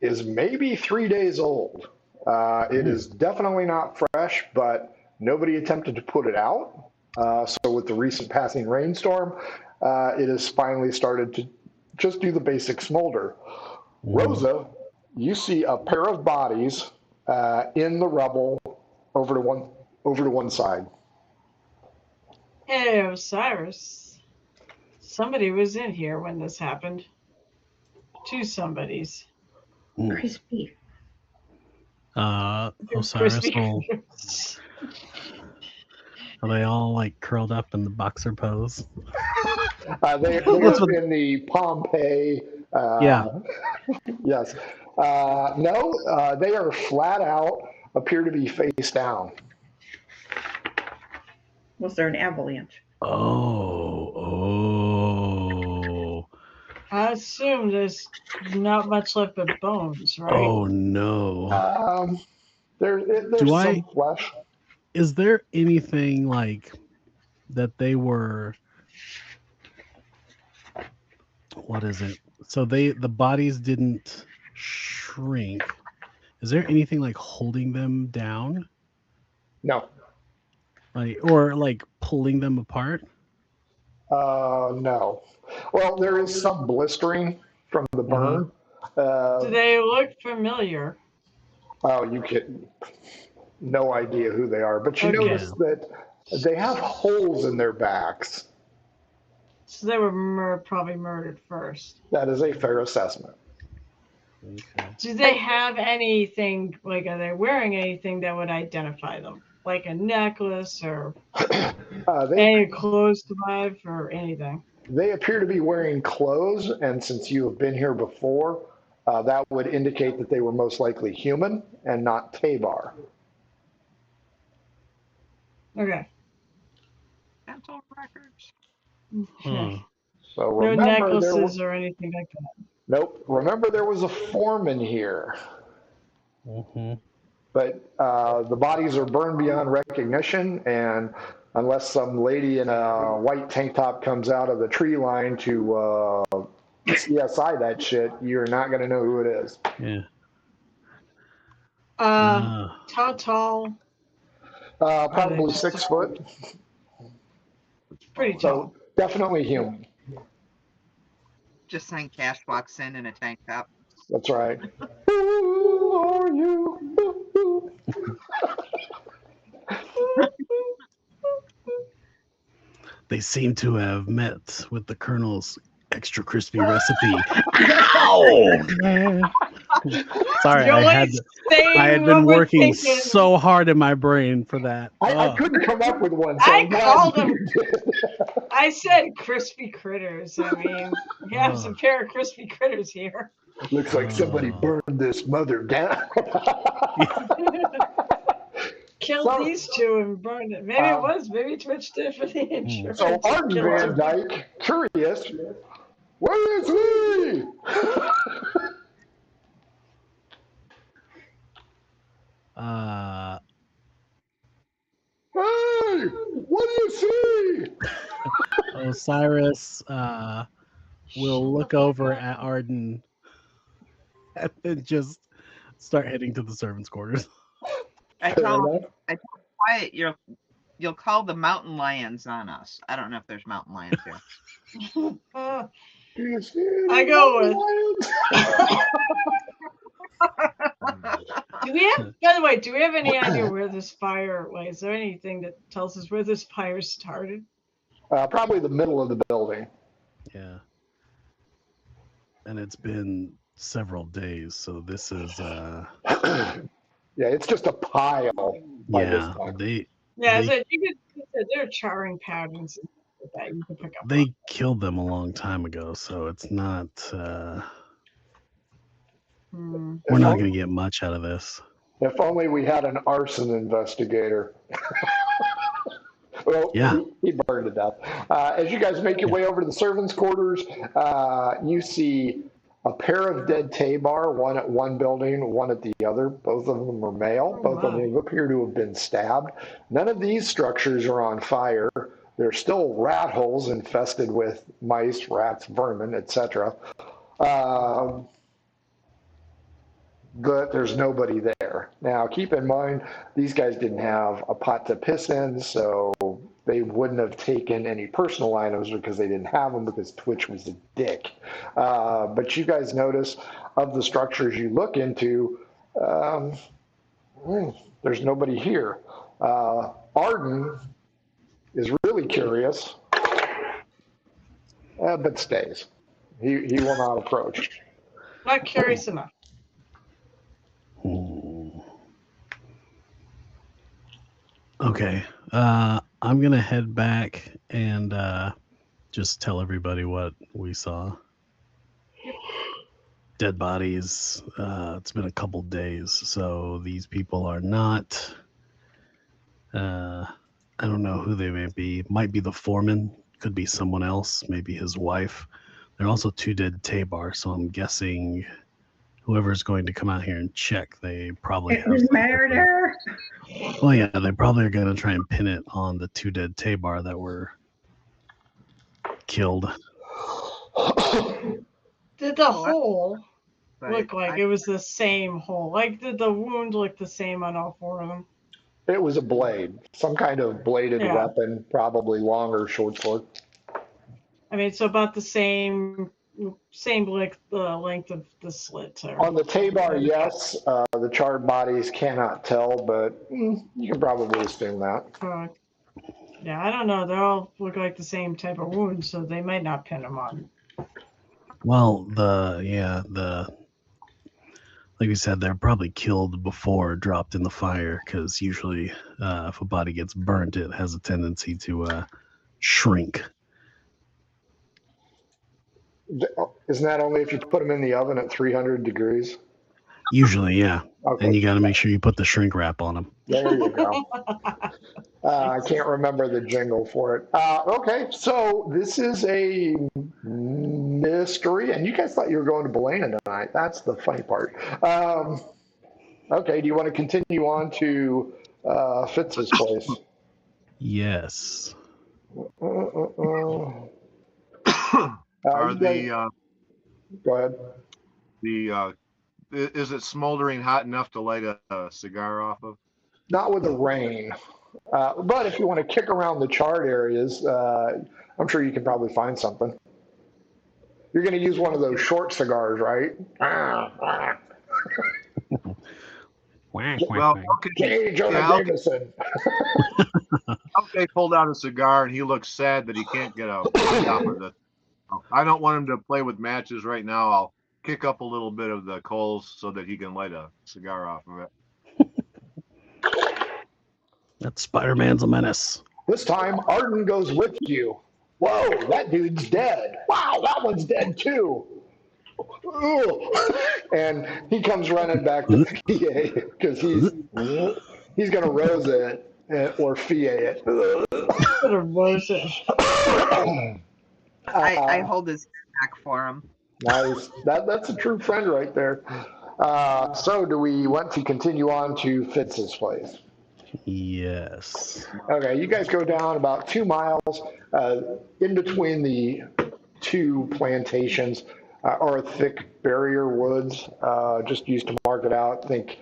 is maybe 3 days old. It is definitely not fresh, but nobody attempted to put it out. So with the recent passing rainstorm, it has finally started to just do the basic smolder. Rosa, you see a pair of bodies in the rubble over to one side. Hey, Osiris. Somebody was in here when this happened. Two somebodies. Crispy. Osiris Crispy. will, are they all like curled up in the boxer pose? They are in the Pompeii. Yeah. Yes. No, they are flat out, appear to be face down. Was there an avalanche? Oh. I assume there's not much left but bones, right? Oh no. There's Do some I- flesh. Is there anything like that they were what is it? So the bodies didn't shrink. Is there anything like holding them down, No. or like pulling them apart? No. Well, there is some blistering from the burn. Do they look familiar? Oh, you get no idea who they are, but you Okay. notice that they have holes in their backs. So they were probably murdered first. That is a fair assessment. Okay. Do they have anything, like, are they wearing anything that would identify them? Like a necklace or any clothes to buy or anything? They appear to be wearing clothes, and since you have been here before, that would indicate that they were most likely human and not Tabar. Okay. Dental records. Okay. So No remember, necklaces or anything like that. Nope. Remember, there was a foreman here. But the bodies are burned beyond recognition, and unless some lady in a white tank top comes out of the tree line to CSI that shit, you're not going to know who it is. Yeah. How tall? Probably 6 foot. Pretty tall. So definitely human. Just saying Cash walks in a tank top. That's right. Who are you? They seem to have met with the Colonel's extra crispy recipe. Ow! Sorry, I had been working so hard in my brain for that. I couldn't come up with one. So I called them. I said crispy critters. I mean, we have some pair of crispy critters here. Looks like somebody burned this mother down. Killed these two and burned it. Maybe it was. Maybe Twitch did for the insurance. So Arden Van Dyke, curious, where is he? Hey, what do you see? Osiris will look over at Arden and then just start heading to the servants' quarters. I tell Quiet, you'll call the mountain lions on us. I don't know if there's mountain lions here. I go with. Do we have? By the way, do we have any idea where this fire? Like, is there anything that tells us where this fire started? Probably the middle of the building. Yeah. And it's been several days, so this is yeah, it's just a pile. Yeah, they're charring patterns that you can pick up. They killed them a long time ago, so it's not. We're not going to get much out of this. If only we had an arson investigator. Well, yeah, he burned to death. As you guys make your way over to the servants' quarters, you see a pair of dead Tabar, one at one building, one at the other. Both of them are male. Both of them appear to have been stabbed. None of these structures are on fire. There's still rat holes infested with mice, rats, vermin, etc. But there's nobody there. Now, keep in mind, these guys didn't have a pot to piss in, so they wouldn't have taken any personal items because they didn't have them because Twitch was a dick. But you guys notice of the structures you look into, there's nobody here. Arden is really curious, but stays. He will not approach. Not curious enough. Okay, I'm gonna head back and just tell everybody what we saw. Dead bodies. It's been a couple days, so these people are not. I don't know who they may be. Might be the foreman. Could be someone else. Maybe his wife. There are also 2 dead Tabar, so I'm guessing whoever's going to come out here and check, they probably have murder. Well, yeah, they probably are going to try and pin it on the 2 dead Tabar that were killed. Did the hole But look like it was the same hole? Like, did the wound look the same on all four of them? It was a blade, some kind of bladed Yeah. weapon, probably long or short sword. I mean, so about the same length of the slit there. On the Tabar, yes. The charred bodies cannot tell, but you can probably assume that. Yeah, I don't know. They all look like the same type of wound, so they might not pin them on. Well, like we said, they're probably killed before dropped in the fire, because usually if a body gets burnt, it has a tendency to shrink. Isn't that only if you put them in the oven at 300 degrees? Usually, yeah. Okay. And you got to make sure you put the shrink wrap on them. There you go. I can't remember the jingle for it. Okay, so this is a mystery, and you guys thought you were going to Balaena tonight. That's the funny part. Okay, do you want to continue on to Fitz's place? Yes. Are go ahead. Is it smoldering hot enough to light a cigar off of? Not with the rain. But if you want to kick around the charred areas, I'm sure you can probably find something. You're going to use one of those short cigars, right? Well, okay. Jonah Jameson. Okay, pulled out a cigar, and he looks sad that he can't get a light off of it. I don't want him to play with matches right now. I'll kick up a little bit of the coals so that he can light a cigar off of it. That Spider-Man's a menace. This time, Arden goes with you. Whoa, that dude's dead. Wow, that one's dead too. And he comes running back to PA because he's going to rose it or FIA it. Gonna rose it. I hold his back for him. Nice. That's a true friend right there. So do we want to continue on to Fitz's place? Yes. Okay, you guys go down about 2 miles. In between the two plantations are thick barrier woods, just used to mark it out. Think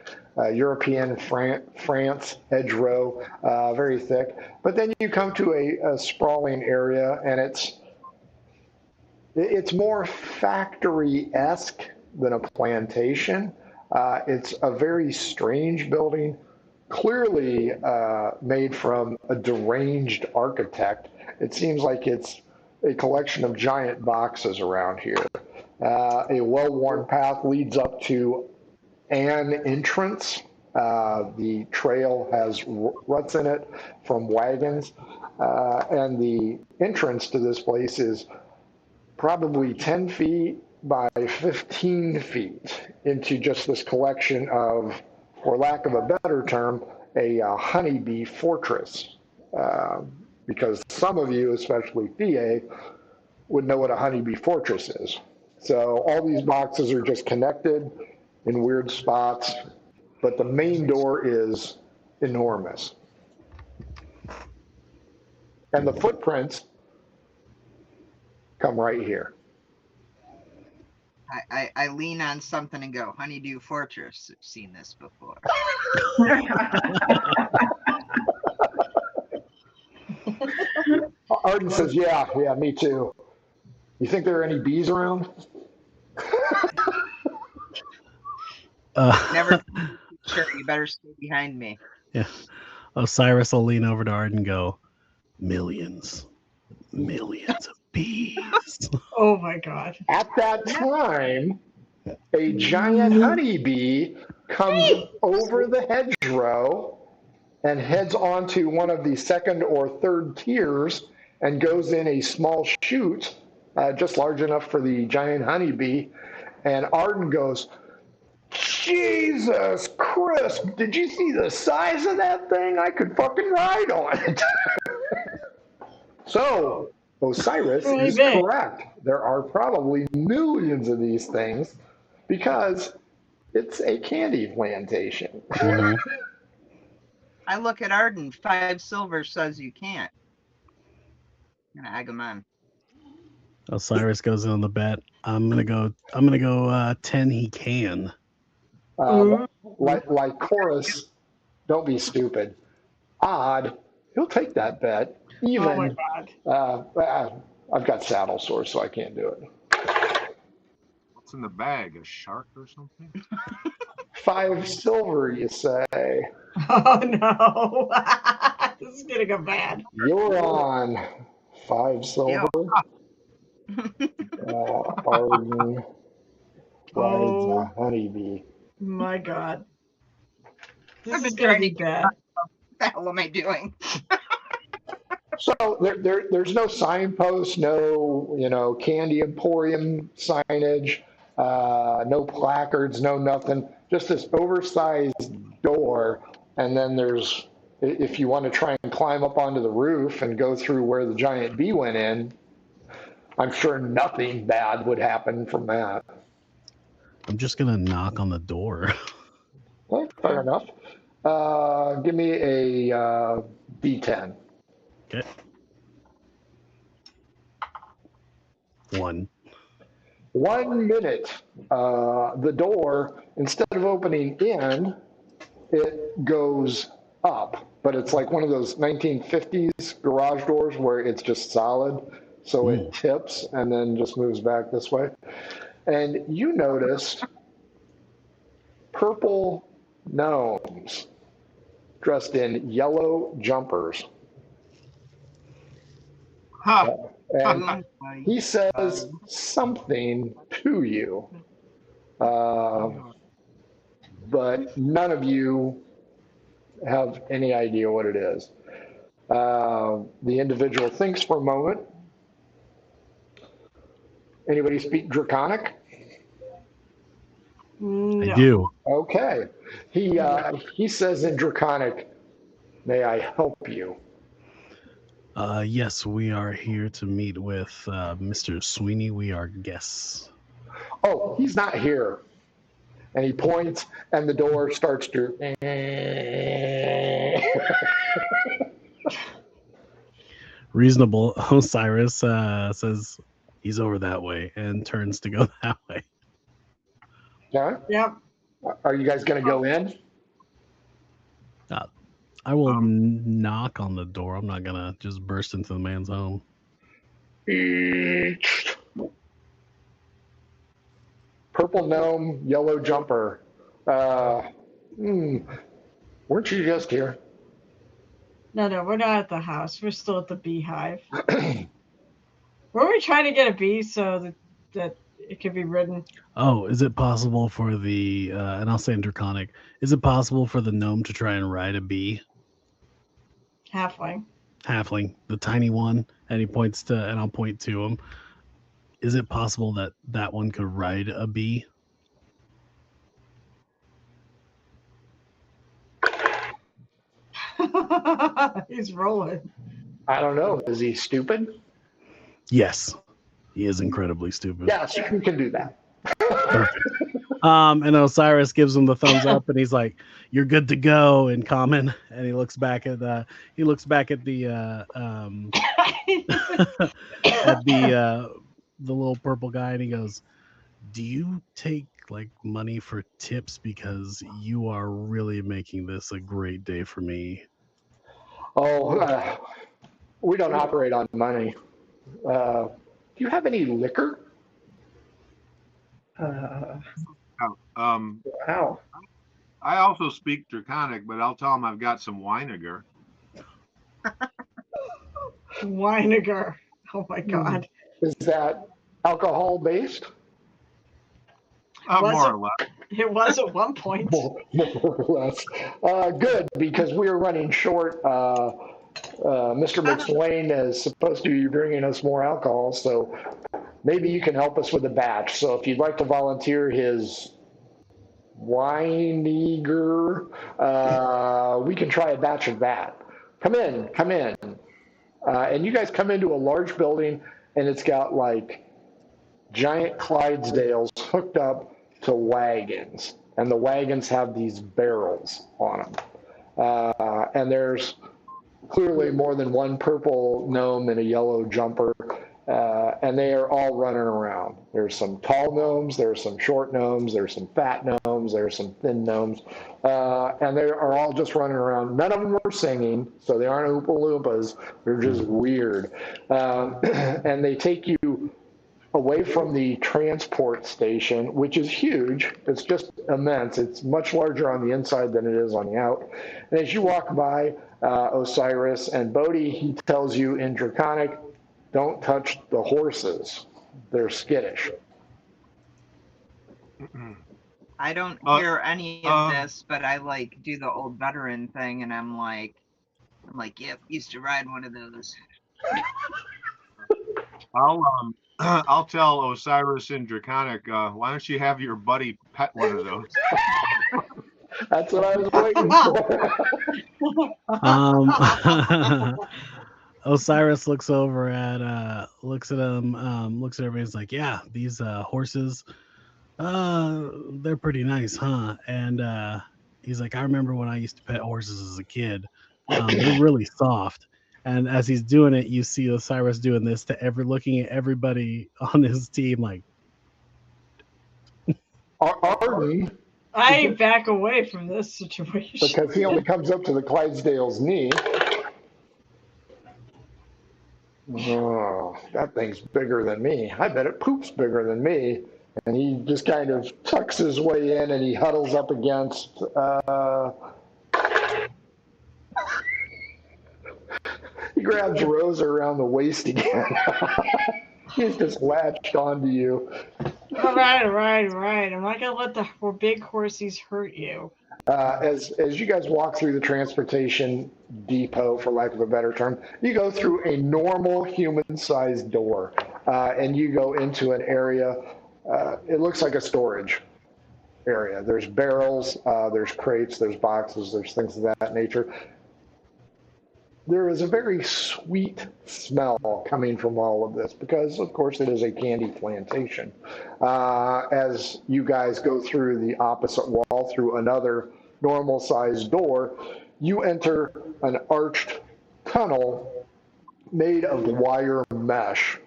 European France hedgerow, very thick. But then you come to a sprawling area, and it's more factory-esque than a plantation. It's a very strange building, clearly made from a deranged architect. It seems like it's a collection of giant boxes around here. A well-worn path leads up to an entrance. The trail has ruts in it from wagons, and the entrance to this place is probably 10 feet by 15 feet into just this collection of, for lack of a better term, a honeybee fortress. Because some of you, especially PA, would know what a honeybee fortress is. So all these boxes are just connected in weird spots, but the main door is enormous. And the footprints come right here. I lean on something and go, Honeydew Fortress. I've seen this before. Arden says, yeah, me too. You think there are any bees around? Never. Sure, you better stay behind me. Yeah. Osiris will lean over to Arden and go, millions of bees. Oh my God. At that time, a giant honeybee comes over the hedgerow and heads onto one of the second or third tiers and goes in a small chute, just large enough for the giant honeybee. And Arden goes, Jesus Christ, did you see the size of that thing? I could fucking ride on it. So, Osiris is correct. There are probably millions of these things because it's a candy plantation. Mm-hmm. I look at Arden, 5 silver says you can't. I'm going to egg him on. Osiris goes in on the bet. I'm gonna go 10 he can. Ooh. Like chorus, don't be stupid. Odd, he'll take that bet. Oh my Even, God. I've got saddle sore, so I can't do it. What's in the bag? A shark or something? 5 silver, you say? Oh no. This is gonna go bad. You're on 5 silver. Arden rides Oh a honeybee. my God. This I've is been gonna trying be to get bad. what the hell am I doing? So there's no signpost, no, candy emporium signage, no placards, no nothing. Just this oversized door, and then if you want to try and climb up onto the roof and go through where the giant bee went in, I'm sure nothing bad would happen from that. I'm just gonna knock on the door. Well, fair enough. Give me a D10. Okay. 1. 1 minute. The door, instead of opening in, it goes up, but it's like one of those 1950s garage doors where it's just solid. So it tips and then just moves back this way. And you noticed purple gnomes dressed in yellow jumpers. Huh. And he says something to you, but none of you have any idea what it is. The individual thinks for a moment. Anybody speak Draconic? No. I do. Okay. He says in Draconic, "May I help you?" Yes, we are here to meet with Mr. Sweeney. We are guests. Oh, he's not here. And he points, and the door starts to. Reasonable. Osiris says he's over that way and turns to go that way. Yeah? Yep. Are you guys going to go in? I will knock on the door. I'm not gonna just burst into the man's home. Purple gnome, yellow jumper. Weren't you just here? No, we're not at the house. We're still at the beehive. Were we trying to get a bee so that it could be ridden? Oh, is it possible for the and I'll say in Draconic, is it possible for the gnome to try and ride a bee? Halfling, the tiny one, and he points to, and I'll point to him. Is it possible that that one could ride a bee? He's rolling. I don't know. Is he stupid? Yes, he is incredibly stupid. Yes, you can do that. Perfect. And Osiris gives him the thumbs up, and he's like, "You're good to go." In common, and he looks back at the at the little purple guy, and he goes, "Do you take like money for tips? Because you are really making this a great day for me." Oh, we don't operate on money. Do you have any liquor? Wow. I also speak Draconic, but I'll tell him I've got some Winegar. Winegar. Oh my God. Is that alcohol based? More or less. It was at one point. More or less. Good, because we are running short. Mr. McSwain is supposed to be bringing us more alcohol, so maybe you can help us with a batch. So if you'd like to volunteer his Winegar, we can try a batch of that. Come in. And you guys come into a large building, and it's got like giant Clydesdales hooked up to wagons. And the wagons have these barrels on them. And there's clearly more than one purple gnome in a yellow jumper. and they are all running around. There's some tall gnomes, there's some short gnomes, there's some fat gnomes, there's some thin gnomes, and they are all just running around. None of them are singing, so they aren't Oompa Loompas. They're just weird. And they take you away from the transport station, which is huge. It's just immense. It's much larger on the inside than it is on the out. And as you walk by Osiris and Bodhi, he tells you in Draconic, don't touch the horses. They're skittish. I don't hear any of this, but I like do the old veteran thing, and I'm like, yep, used to ride one of those. I'll tell Osiris in Draconic, why don't you have your buddy pet one of those? That's what I was waiting for. Osiris looks over at looks at him, looks at everybody. He's like, yeah, these horses, they're pretty nice, huh? And he's like, I remember when I used to pet horses as a kid. They're really soft. And as he's doing it, you see Osiris doing this to looking at everybody on his team, like, Arden, I back away from this situation because he only comes up to the Clydesdale's knee. Oh, that thing's bigger than me. I bet it poops bigger than me. And he just kind of tucks his way in and he huddles up against. He grabs Rosa around the waist again. He's just latched onto you. All right. I'm not gonna let the big horsies hurt you. As you guys walk through the transportation depot, for lack of a better term, you go through a normal human-sized door, and you go into an area. It looks like a storage area. There's barrels, there's crates, there's boxes, there's things of that nature. There is a very sweet smell coming from all of this because, of course, it is a candy plantation. As you guys go through the opposite wall through another normal-sized door, you enter an arched tunnel made of wire mesh.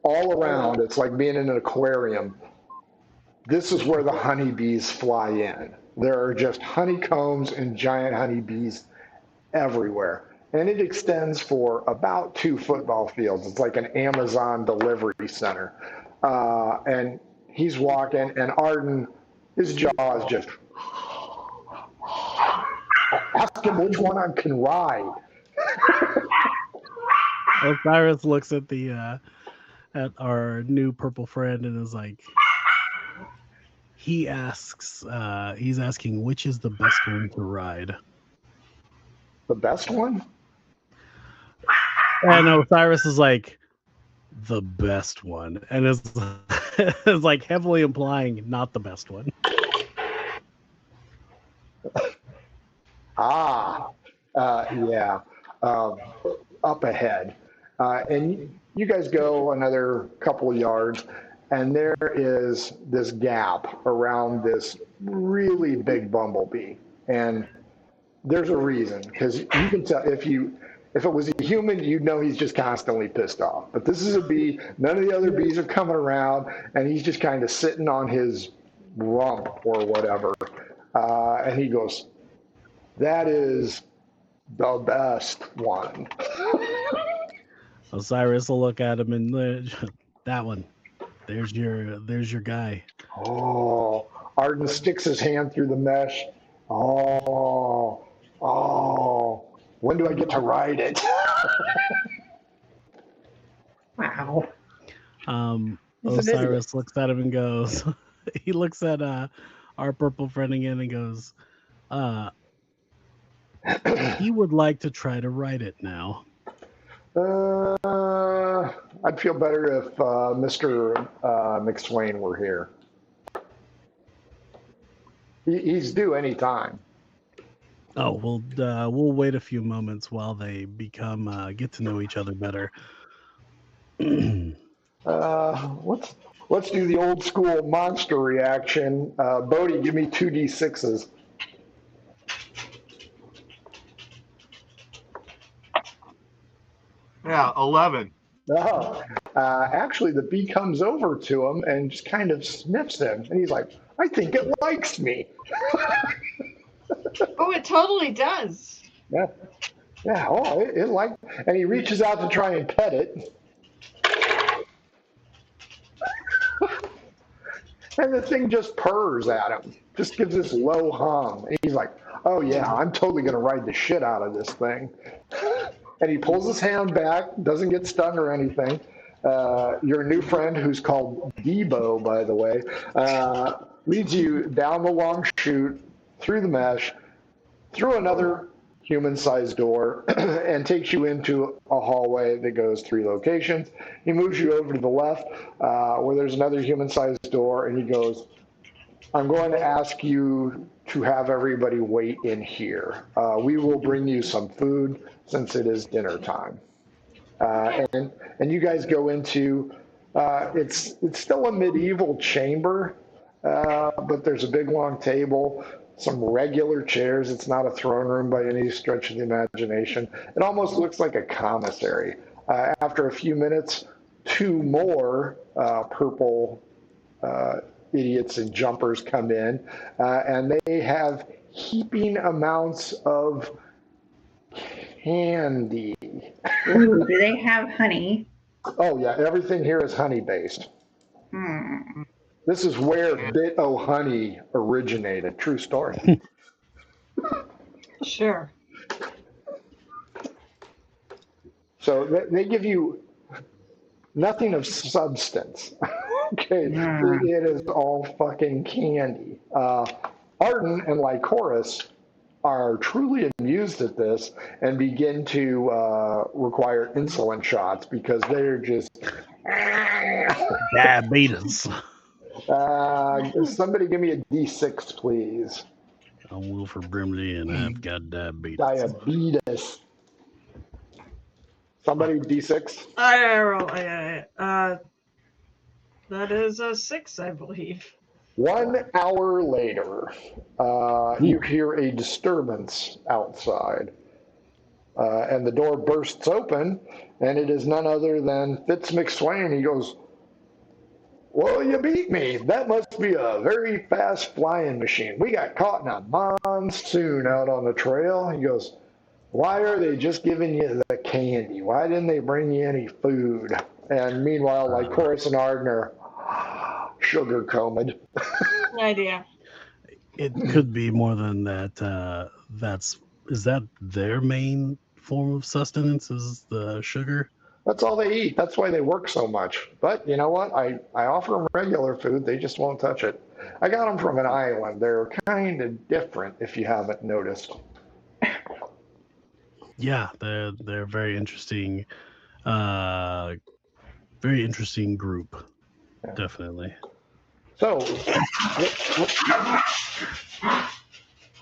All around, it's like being in an aquarium. This is where the honeybees fly in. There are just honeycombs and giant honeybees everywhere. And it extends for about 2 football fields. It's like an Amazon delivery center. And he's walking, and Arden, his jaw is just, ask him which one I can ride. Osiris looks at the at our new purple friend and is like, he's asking which is the best one to ride. The best one? And Osiris is like, the best one, and is like heavily implying not the best one. Yeah. Up ahead. And you guys go another couple of yards, and there is this gap around this really big bumblebee. And there's a reason, because you can tell if it was a human, you'd know he's just constantly pissed off. But this is a bee. None of the other bees are coming around, and he's just kind of sitting on his rump or whatever. And he goes, that is the best one. Osiris will look at him and that one. There's your guy. Oh, Arden sticks his hand through the mesh. Oh, when do I get to ride it? Wow. Osiris looks at him and goes, he looks at our purple friend again and goes, he would like to try to ride it now. I'd feel better if Mr. McSwain were here. He's due any time. Oh, we'll wait a few moments while they get to know each other better. Let's do the old school monster reaction. Bodhi, give me 2d6s. Yeah, 11. No, actually, the bee comes over to him and just kind of sniffs him, and he's like, "I think it likes me." Oh, it totally does. Yeah, yeah. Oh, it like, and he reaches out to try and pet it, and the thing just purrs at him, just gives this low hum. And he's like, "Oh yeah, I'm totally gonna ride the shit out of this thing." And he pulls his hand back, doesn't get stung or anything. Your new friend, who's called Debo, by the way, leads you down the long chute, through the mesh, through another human-sized door, and takes you into a hallway that goes 3 locations. He moves you over to the left, where there's another human-sized door, and he goes, "I'm going to ask you to have everybody wait in here. We will bring you some food since it is dinner time." And you guys go into, it's still a medieval chamber, but there's a big long table, some regular chairs. It's not a throne room by any stretch of the imagination. It almost looks like a commissary. After a few minutes, 2 more purple idiots and jumpers come in, and they have heaping amounts of candy. Ooh, do they have honey? Oh yeah, everything here is honey based. Hmm. This is where Bit O Honey originated. True story. Sure. So they give you nothing of substance. Okay, it is all fucking candy. Arden and Lycoris are truly amused at this and begin to require insulin shots because they're just. Diabetes. Somebody give me a D6, please. I'm Wilford Brimley, and I've got diabetes. Diabetes. Somebody D6. I roll. That is a 6, I believe. 1 hour later, you hear a disturbance outside, and the door bursts open, and it is none other than Fitz McSwain. He goes, "Well, you beat me. That must be a very fast flying machine. We got caught in a monsoon out on the trail." He goes, "Why are they just giving you the candy? Why didn't they bring you any food?" And meanwhile, like Chorus and Arden are sugar combed. No idea. It could be more than that. Is that their main form of sustenance? Is the sugar? That's all they eat. That's why they work so much. But you know what? I offer them regular food. They just won't touch it. I got them from an island. They're kind of different, if you haven't noticed. Yeah, they're very interesting. Very interesting group. Yeah. Definitely. So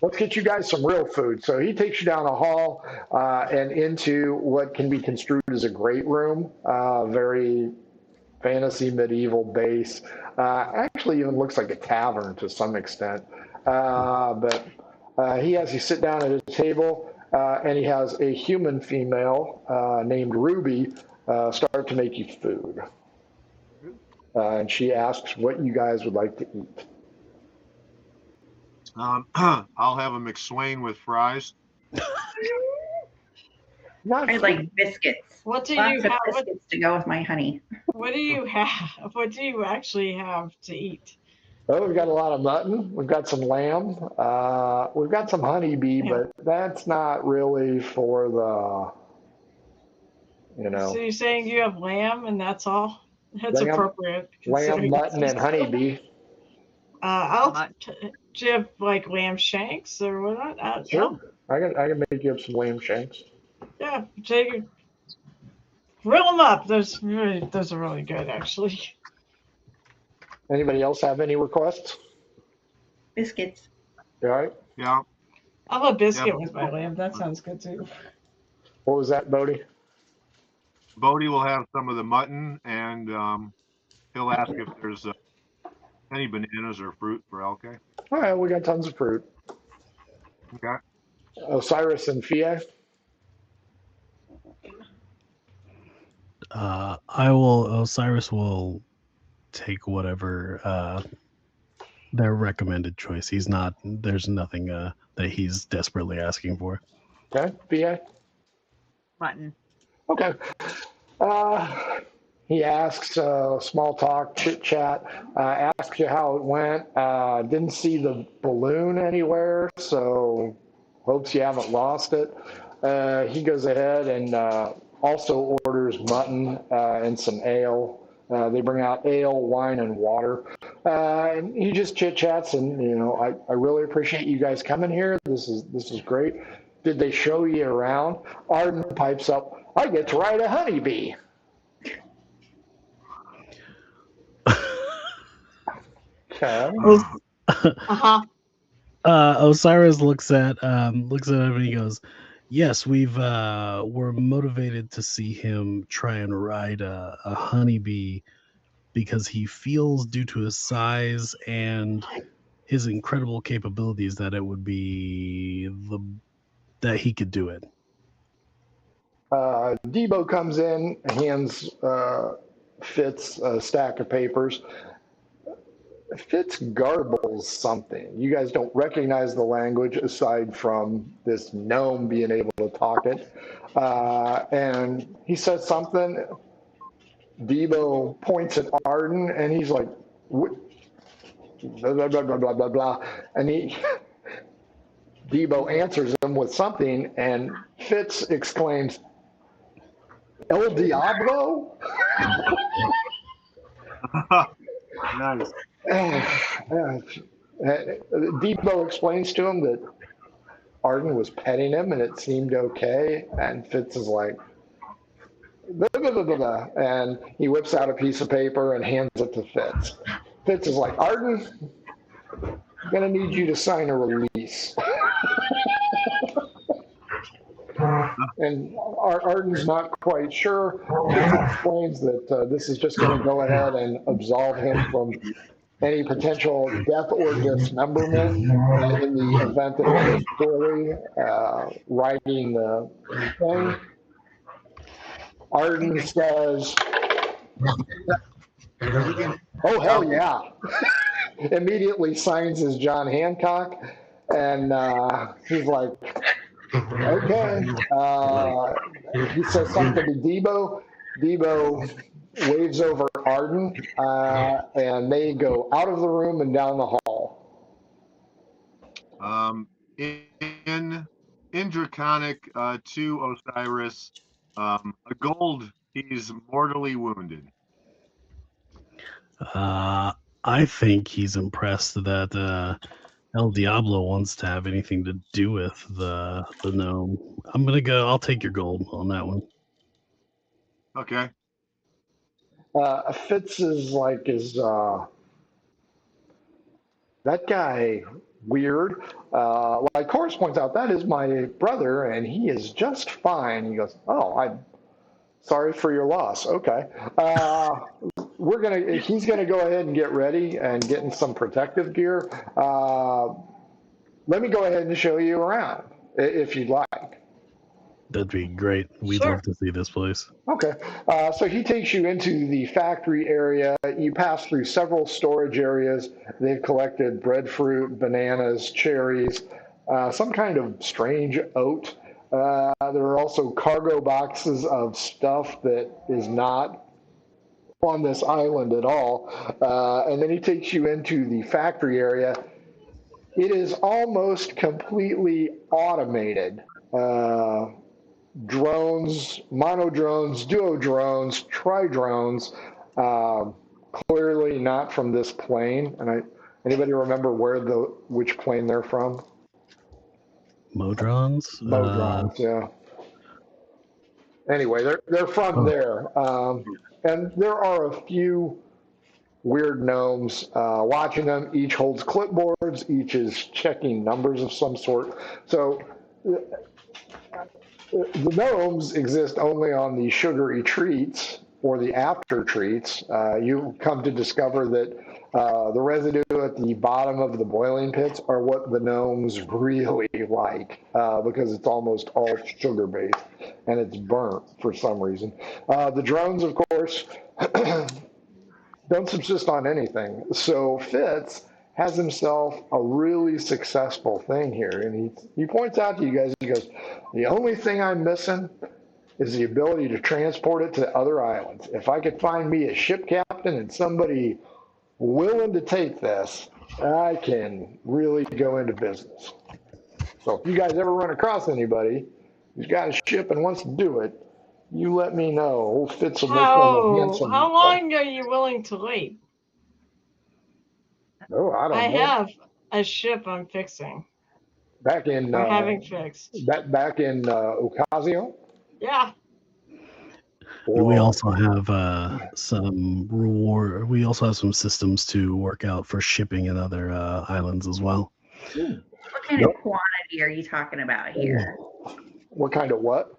let's get you guys some real food. So he takes you down a hall and into what can be construed as a great room, very fantasy medieval base. Actually, even looks like a tavern to some extent. But he has you sit down at a table, and he has a human female named Ruby start to make you food. And she asks what you guys would like to eat. I'll have a McSwain with fries. I like biscuits. What do Lots you of have? biscuits to go with my honey. What do you have? What do you actually have to eat? Well, we've got a lot of mutton. We've got some lamb. We've got some honeybee, but that's not really for the, So you're saying you have lamb and that's all? That's Lamb- appropriate. lamb, considering mutton, it's- and honeybee. Do you have like lamb shanks or what? Sure. I can make you up some lamb shanks. Yeah, take it. Grill them up. Those are really good, actually. Anybody else have any requests? Biscuits. All right. Yeah. I'll have a biscuit Yep. with my lamb. That sounds good too. What was that, Bodie? Bodie will have some of the mutton, and he'll ask if there's any bananas or fruit for LK. All right, we got tons of fruit. Okay. Osiris and Fia. Osiris will take whatever their recommended choice. There's nothing that he's desperately asking for. Okay, BA? Mutton. Okay. He asks, small talk, chit chat, asks you how it went. Didn't see the balloon anywhere, so hopes you haven't lost it. He goes ahead and also orders mutton and some ale. They bring out ale, wine, and water. And he just chit chats, and I really appreciate you guys coming here. This is great. Did they show you around? Arden pipes up, I get to ride a honeybee. Okay. Uh-huh. Osiris looks at him and he goes, "Yes, we're motivated to see him try and ride a honeybee because he feels, due to his size and his incredible capabilities, that it would be that he could do it." Debo comes in, hands Fitz a stack of papers. Fitz garbles something. You guys don't recognize the language aside from this gnome being able to talk it. And he says something. Debo points at Arden, and he's like, blah, blah, blah, blah, blah, blah, blah. And Debo answers him with something, and Fitz exclaims, El Diablo? Nice. Debo explains to him that Arden was petting him and it seemed okay, and Fitz is like, blah, blah, blah, blah, blah. And he whips out a piece of paper and hands it to Fitz. Fitz is like, Arden, I'm going to need you to sign a release. And Arden's not quite sure. Fitz explains that this is just going to go ahead and absolve him from any potential death or dismemberment in the event that he goes poorly riding the thing. Arden says, oh, hell yeah. Immediately signs his John Hancock, and he's like, okay. He says something to Debo. Debo waves over Arden, and they go out of the room and down the hall. In Draconic to Osiris, a gold, he's mortally wounded. I think he's impressed that El Diablo wants to have anything to do with the gnome. I'll take your gold on that one. Okay. Fitz is like, that guy weird? Like Horace points out, that is my brother, and he is just fine. He goes, oh, I'm sorry for your loss. Okay. He's gonna go ahead and get ready and get in some protective gear. Let me go ahead and show you around, if you'd like. That'd be great. We'd Sure. love to see this place. Okay. So he takes you into the factory area. You pass through several storage areas. They've collected breadfruit, bananas, cherries, some kind of strange oat. There are also cargo boxes of stuff that is not on this island at all. And then he takes you into the factory area. It is almost completely automated. Drones, mono drones, duo drones, tri drones, clearly not from this plane. And anybody remember which plane they're from? Modrons? Modrons, yeah. Anyway, they're from there. And there are a few weird gnomes watching them. Each holds clipboards. Each is checking numbers of some sort. So the gnomes exist only on the sugary treats, or the after treats, you come to discover that the residue at the bottom of the boiling pits are what the gnomes really like, because it's almost all sugar based and it's burnt for some reason. The drones, of course, don't subsist on anything. So Fitz has himself a really successful thing here. And he points out to you guys, he goes, the only thing I'm missing is the ability to transport it to other islands. If I could find me a ship captain and somebody willing to take this, I can really go into business. So if you guys ever run across anybody who's got a ship and wants to do it, you let me know. Old Fitz will make one a handsome. How long are you willing to wait? Oh, I don't I know. have a ship I'm fixing. Back in Or having fixed. back in Ocasio. Yeah. We also have some reward. We also have some systems to work out for shipping in other islands as well. What kind of quantity are you talking about here? What kind of what?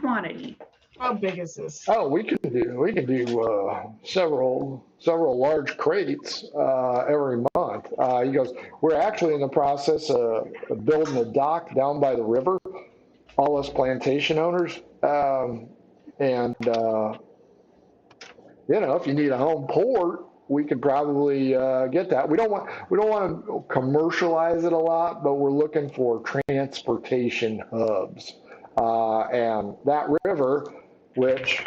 Quantity. How big is this? Oh, we can do several large crates every month. He goes, we're actually in the process of building a dock down by the river. All us plantation owners, and if you need a home port, we could probably get that. We don't want to commercialize it a lot, but we're looking for transportation hubs, and that river, which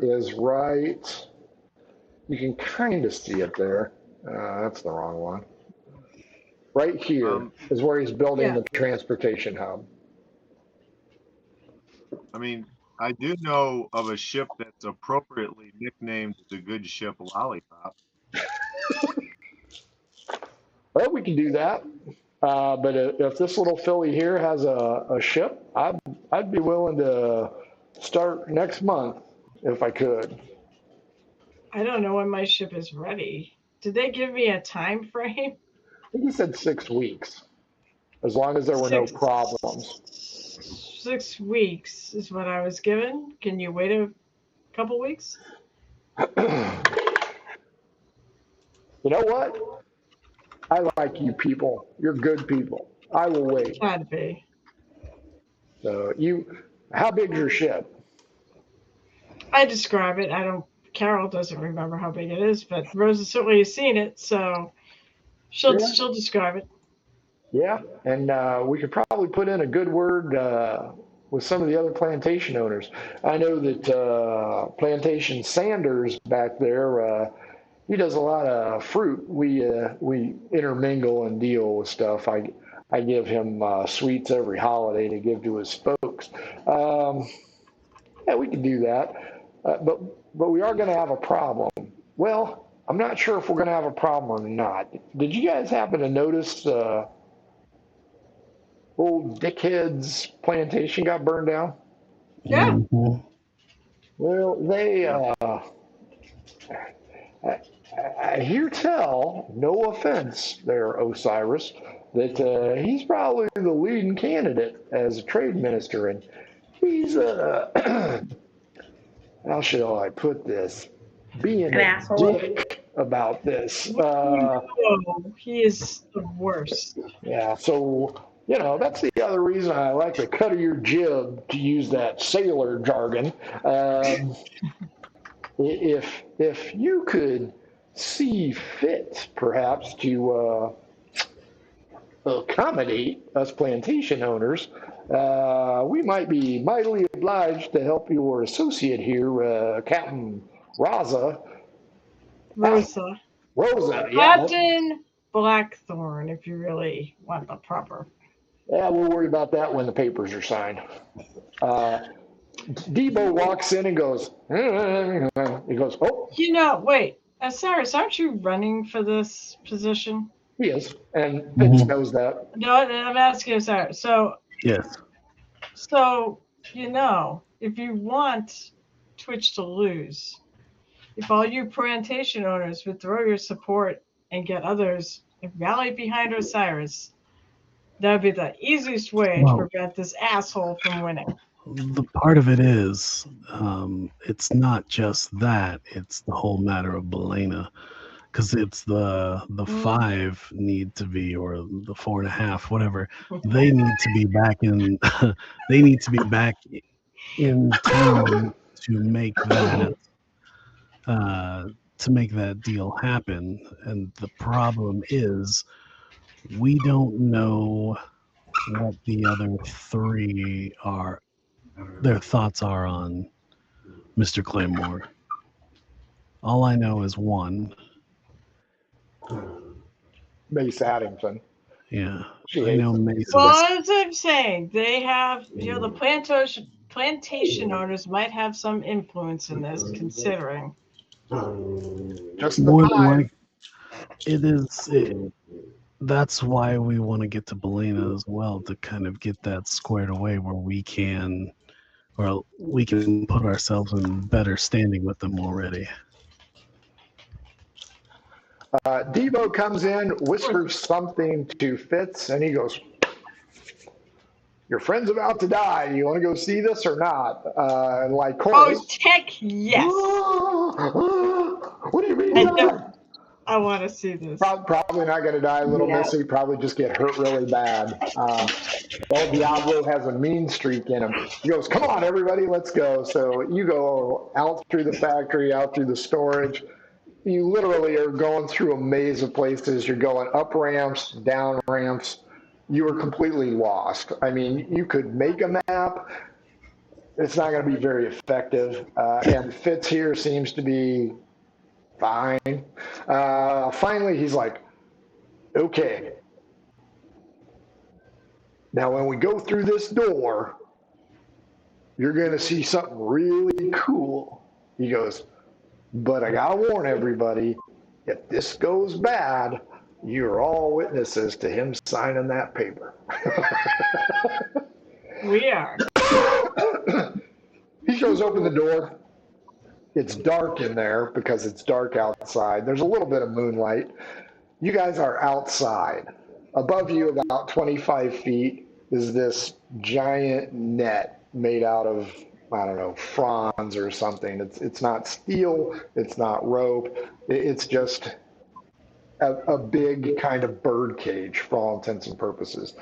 is right, you can kind of see it there. That's the wrong one. Right here is where he's building the transportation hub. I mean, I do know of a ship that's appropriately nicknamed the Good Ship Lollipop. Well, we can do that. But if this little filly here has a ship, I'd be willing to start next month if I could. I don't know when my ship is ready. Did they give me a time frame? I think he said 6 weeks, as long as there were no problems. 6 weeks is what I was given. Can you wait a couple weeks? You know what? I like you people. You're good people. I will wait. Can't be. So how big's your ship? I describe it. Carol doesn't remember how big it is, but Rosa certainly has seen it, so she'll describe it. Yeah, and we could probably put in a good word with some of the other plantation owners. I know that Plantation Sanders back there, he does a lot of fruit. We intermingle and deal with stuff. I give him sweets every holiday to give to his folks. Yeah, we can do that, but we are going to have a problem. Well, I'm not sure if we're going to have a problem or not. Did you guys happen to notice old Dickhead's plantation got burned down? Yeah. Mm-hmm. Well, they I hear tell, no offense there, Osiris, that he's probably the leading candidate as a trade minister, and he's how shall I put this, being a dick about this. He is the worst. Yeah, so that's the other reason I like the cut of your jib, to use that sailor jargon. If you could see fit, perhaps, to accommodate us plantation owners, we might be mightily obliged to help your associate here, Captain Rosa, yeah. Captain Blackthorn, if you really want the proper. Yeah, we'll worry about that when the papers are signed. Debo walks in and goes, he goes, oh. Wait, Cyrus, aren't you running for this position? He is, and Fitz knows that. No, I'm asking you, Cyrus. So, yes. So, if you want Twitch to lose, if all you plantation owners would throw your support and get others to rally behind Osiris, that would be the easiest way to prevent this asshole from winning. The part of it is, it's not just that; it's the whole matter of Balaena, because it's the five need to be, or the 4.5, whatever. They need to be back in. They need to be back in town to make that deal happen. And the problem is, we don't know what the other three are, their thoughts are on Mr. Claymore. All I know is one. Mace Addington. Yeah, She I hates know him. Mason. Well, as I'm saying, they have, the plantation owners might have some influence in this, considering. Just the More than five. like, it is. That's why we want to get to Balaena as well, to kind of get that squared away, where we can put ourselves in better standing with them already. Devo comes in, whispers something to Fitz, and he goes, "Your friend's about to die. You want to go see this or not?" And like Oh, chorus, heck yes. what do you mean I die? do. I want to see this. Probably not going to die, little Yeah. Missy. Probably just get hurt really bad. El Diablo has a mean streak in him. He goes, "Come on, everybody, let's go." So you go out through the factory, out through the storage. You literally are going through a maze of places. You're going up ramps, down ramps. You are completely lost. I mean, you could make a map. It's not going to be very effective. And Fitz here seems to be fine. Finally, he's like, "Okay, now when we go through this door, you're going to see something really cool." He goes, "But I got to warn everybody, if this goes bad, you're all witnesses to him signing that paper." We are. He shows open the door. It's dark in there because it's dark outside. There's a little bit of moonlight. You guys are outside. Above you, about 25 feet, is this giant net made out of, I don't know, fronds or something. It's not steel. It's not rope. It's just a big kind of bird cage for all intents and purposes.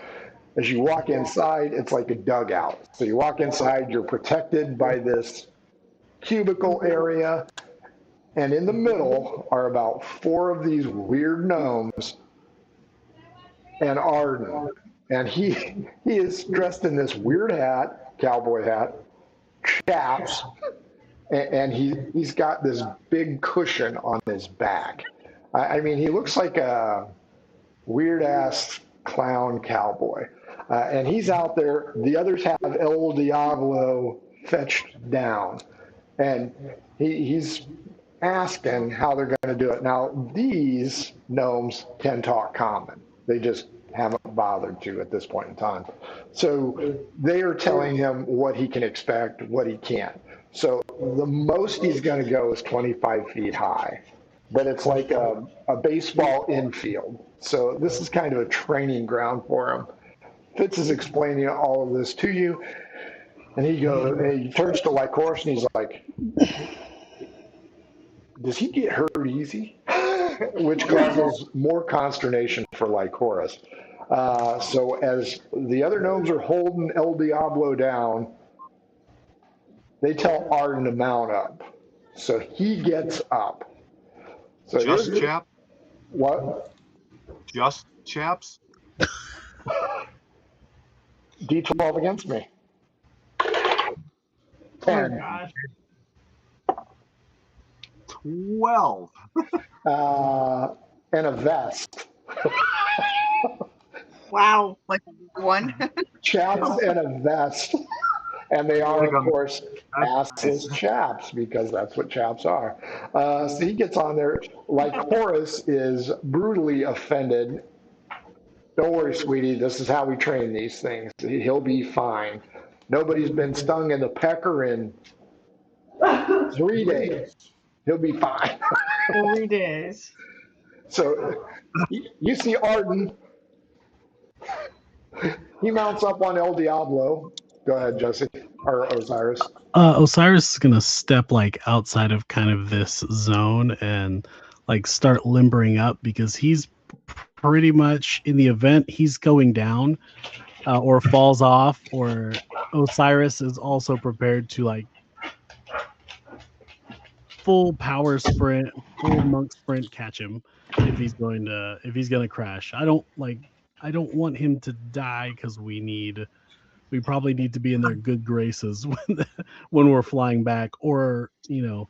As you walk inside, it's like a dugout. So you walk inside, you're protected by this cubicle area, and in the middle are about 4 of these weird gnomes and Arden. And he is dressed in this weird hat, cowboy hat, chaps, and he's got this big cushion on his back. I mean, he looks like a weird ass clown cowboy. And he's out there. The others have El Diablo fetched down. And he's asking how they're going to do it. Now, these gnomes can talk common. They just haven't bothered to at this point in time. So they are telling him what he can expect, what he can't. So the most he's going to go is 25 feet high. But it's like a baseball infield. So this is kind of a training ground for him. Fitz is explaining all of this to you. And he turns to Lycoris and he's like, "Does he get hurt easy?" Which causes more consternation for Lycoris. So as the other gnomes are holding El Diablo down, they tell Arden to mount up. So he gets up. So Just chap? What? Just chaps? D12 against me. 10. Oh, gosh. 12. And a vest. Wow. Like one. Chaps and a vest. And they are, of course, assless chaps, because that's what chaps are. So he gets on there. Lycoris is brutally offended. "Don't worry, sweetie. This is how we train these things. He'll be fine. Nobody's been stung in the pecker in 3 days. He'll be fine." 3 days. So you see Arden. He mounts up on El Diablo. Go ahead, Jesse, or Osiris. Osiris is gonna step like outside of kind of this zone and like start limbering up because he's pretty much in the event he's going down or falls off, or Osiris is also prepared to like full power sprint, full monk sprint catch him if he's gonna crash. I don't want him to die because we probably need to be in their good graces when we're flying back, or You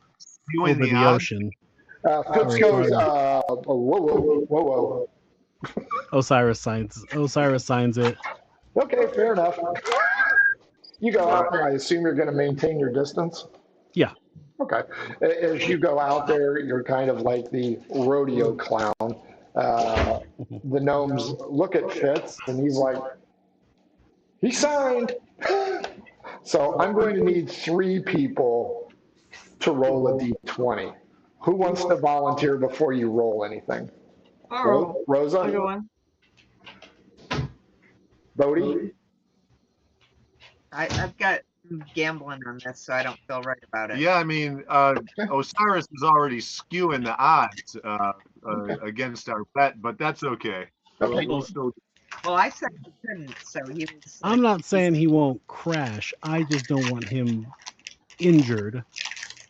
over in the odds? ocean. Fitz goes, whoa. Osiris signs it. Okay, fair enough. You go out there, I assume you're going to maintain your distance? Yeah. Okay. As you go out there, you're kind of like the rodeo clown. The gnomes look at Fitz, and he's like, he signed. So I'm going to need 3 people to roll a d20. Who wants to volunteer before you roll anything? I'll roll. Rosa? I'll go on. Bodhi? I've got gambling on this, so I don't feel right about it. Yeah, I mean, Osiris is already skewing the odds against our bet, but that's okay. Okay. We'll still. Well, I said he couldn't, so he was. I'm not saying he won't crash. I just don't want him injured.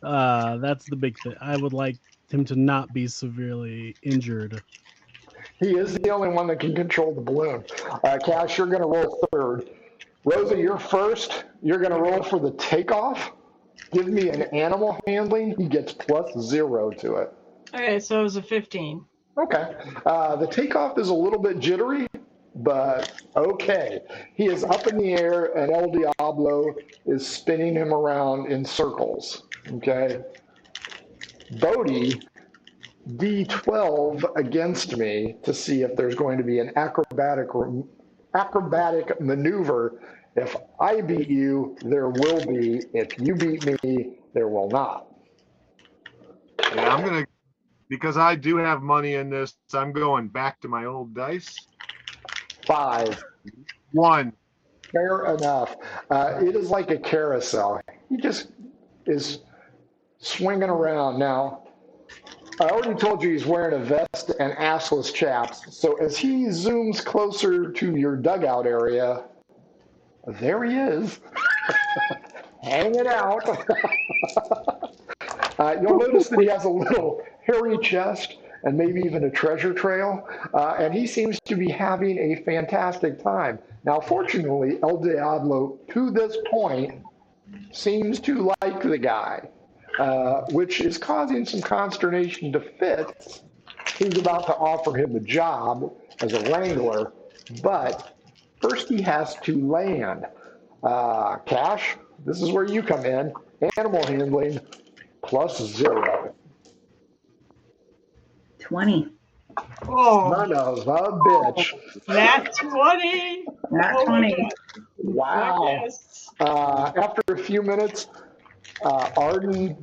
That's the big thing. I would like him to not be severely injured. He is the only one that can control the balloon. Cash, you're going to roll third. Rosa, you're first. You're going to roll for the takeoff. Give me an animal handling. He gets +0 to it. Okay, so it was a 15. Okay. The takeoff is a little bit jittery, but okay. He is up in the air, and El Diablo is spinning him around in circles. Okay. Bodhi, D12 against me to see if there's going to be an acrobatic maneuver. If I beat you, there will be. If you beat me, there will not. Yeah, I'm gonna, because I do have money in this. I'm going back to my old dice. 5. 1. Fair enough. It is like a carousel. He just is swinging around. Now, I already told you he's wearing a vest and assless chaps. So as he zooms closer to your dugout area, there he is, hanging out. You'll notice that he has a little hairy chest and maybe even a treasure trail, and he seems to be having a fantastic time. Now, fortunately, El Diablo, to this point, seems to like the guy, which is causing some consternation to Fitz. He's about to offer him a job as a wrangler, but first he has to land. Cash, this is where you come in. Animal handling, +0. 20. Oh, Son of a bitch. nat 20. Nat Oh my 20. God. Wow. Yes. After a few minutes, Arden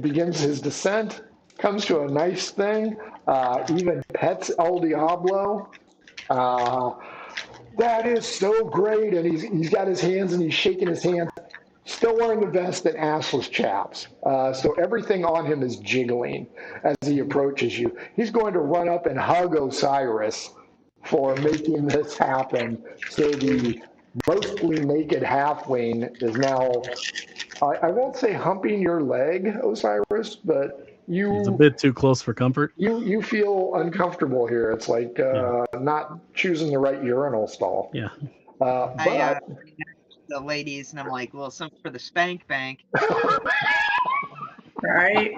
begins his descent, comes to a nice thing, even pets El Diablo. That is so great, and he's got his hands and he's shaking his hand, still wearing the vest and assless chaps. So everything on him is jiggling as he approaches you. He's going to run up and hug Osiris for making this happen. So the mostly naked halfling is now, I won't say humping your leg, Osiris, but It's a bit too close for comfort. you feel uncomfortable here. It's like not choosing the right urinal stall. Yeah. I the ladies, and I'm like, well, something for the spank bank. Right?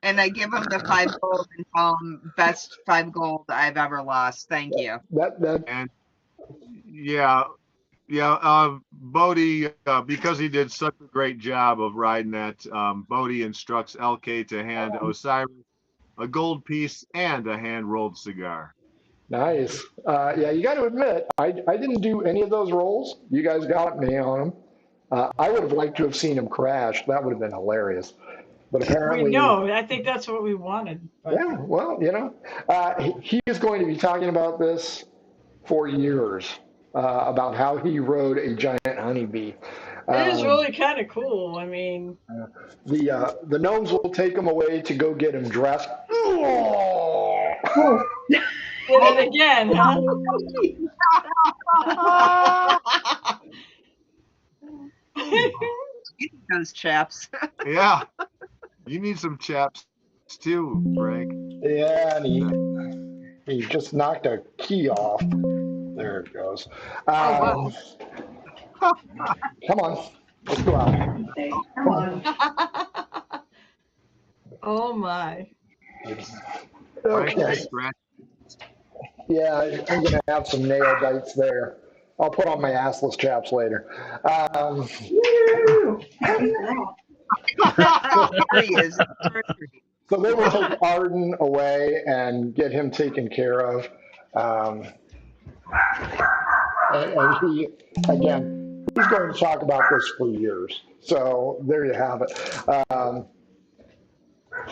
and I give him the 5 gold and tell him best 5 gold I've ever lost. Thank you. And Bodhi, because he did such a great job of riding that, Bodhi instructs LK to hand Osiris a gold piece and a hand-rolled cigar. Nice. You got to admit, I didn't do any of those rolls. You guys got me on them. I would have liked to have seen him crash. That would have been hilarious. But apparently, We know. I think that's what we wanted. But yeah. Well, he is going to be talking about this for years about how he rode a giant honeybee. It is really kind of cool. I mean, The gnomes will take him away to go get him dressed. did it again, huh? You need those chaps. Yeah. You need some chaps too, Frank. Yeah, and he just knocked a key off. There it goes. wow. Come on, let's go out. Okay, come on. Oh my. Frank, Okay. scratch. Yeah, I'm gonna have some nail bites there. I'll put on my assless chaps later. Woo! Happy There he is. So they will take Arden away and get him taken care of. And he, again, he's going to talk about this for years. So there you have it.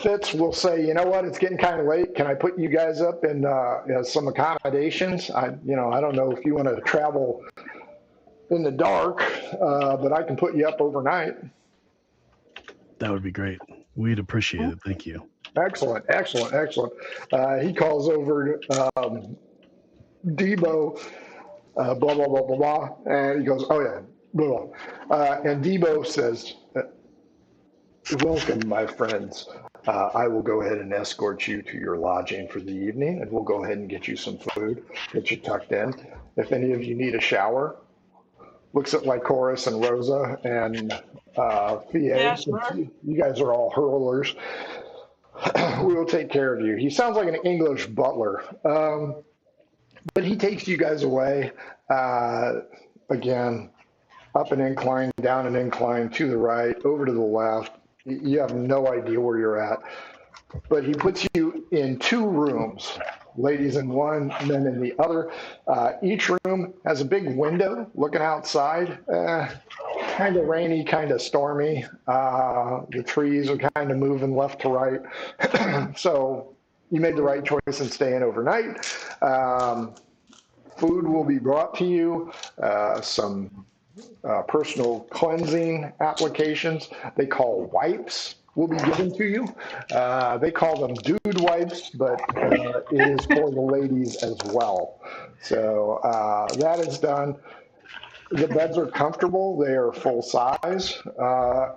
Fitz will say, you know what, it's getting kind of late. Can I put you guys up in some accommodations? I don't know if you want to travel in the dark, but I can put you up overnight. That would be great. We'd appreciate it. Thank you. Excellent. He calls over Debo, blah, blah, blah, blah, blah. And he goes, oh, yeah, blah, blah. And Debo says, welcome, my friends. I will go ahead and escort you to your lodging for the evening, and we'll go ahead and get you some food, get you tucked in. If any of you need a shower, looks at Lycoris and Rosa and Fia. Yeah, sure. You guys are all hurlers. We will take care of you. He sounds like an English butler. But he takes you guys away, again, up an incline, down an incline, to the right, over to the left. You have no idea where you're at. But he puts you in 2 rooms, ladies in one, men in the other. Each room has a big window looking outside, kind of rainy, kind of stormy. The trees are kind of moving left to right. So you made the right choice in staying overnight. Food will be brought to you, some personal cleansing applications they call wipes will be given to you. They call them dude wipes, but it is for the ladies as well. So that is done. The beds are comfortable. They are full size.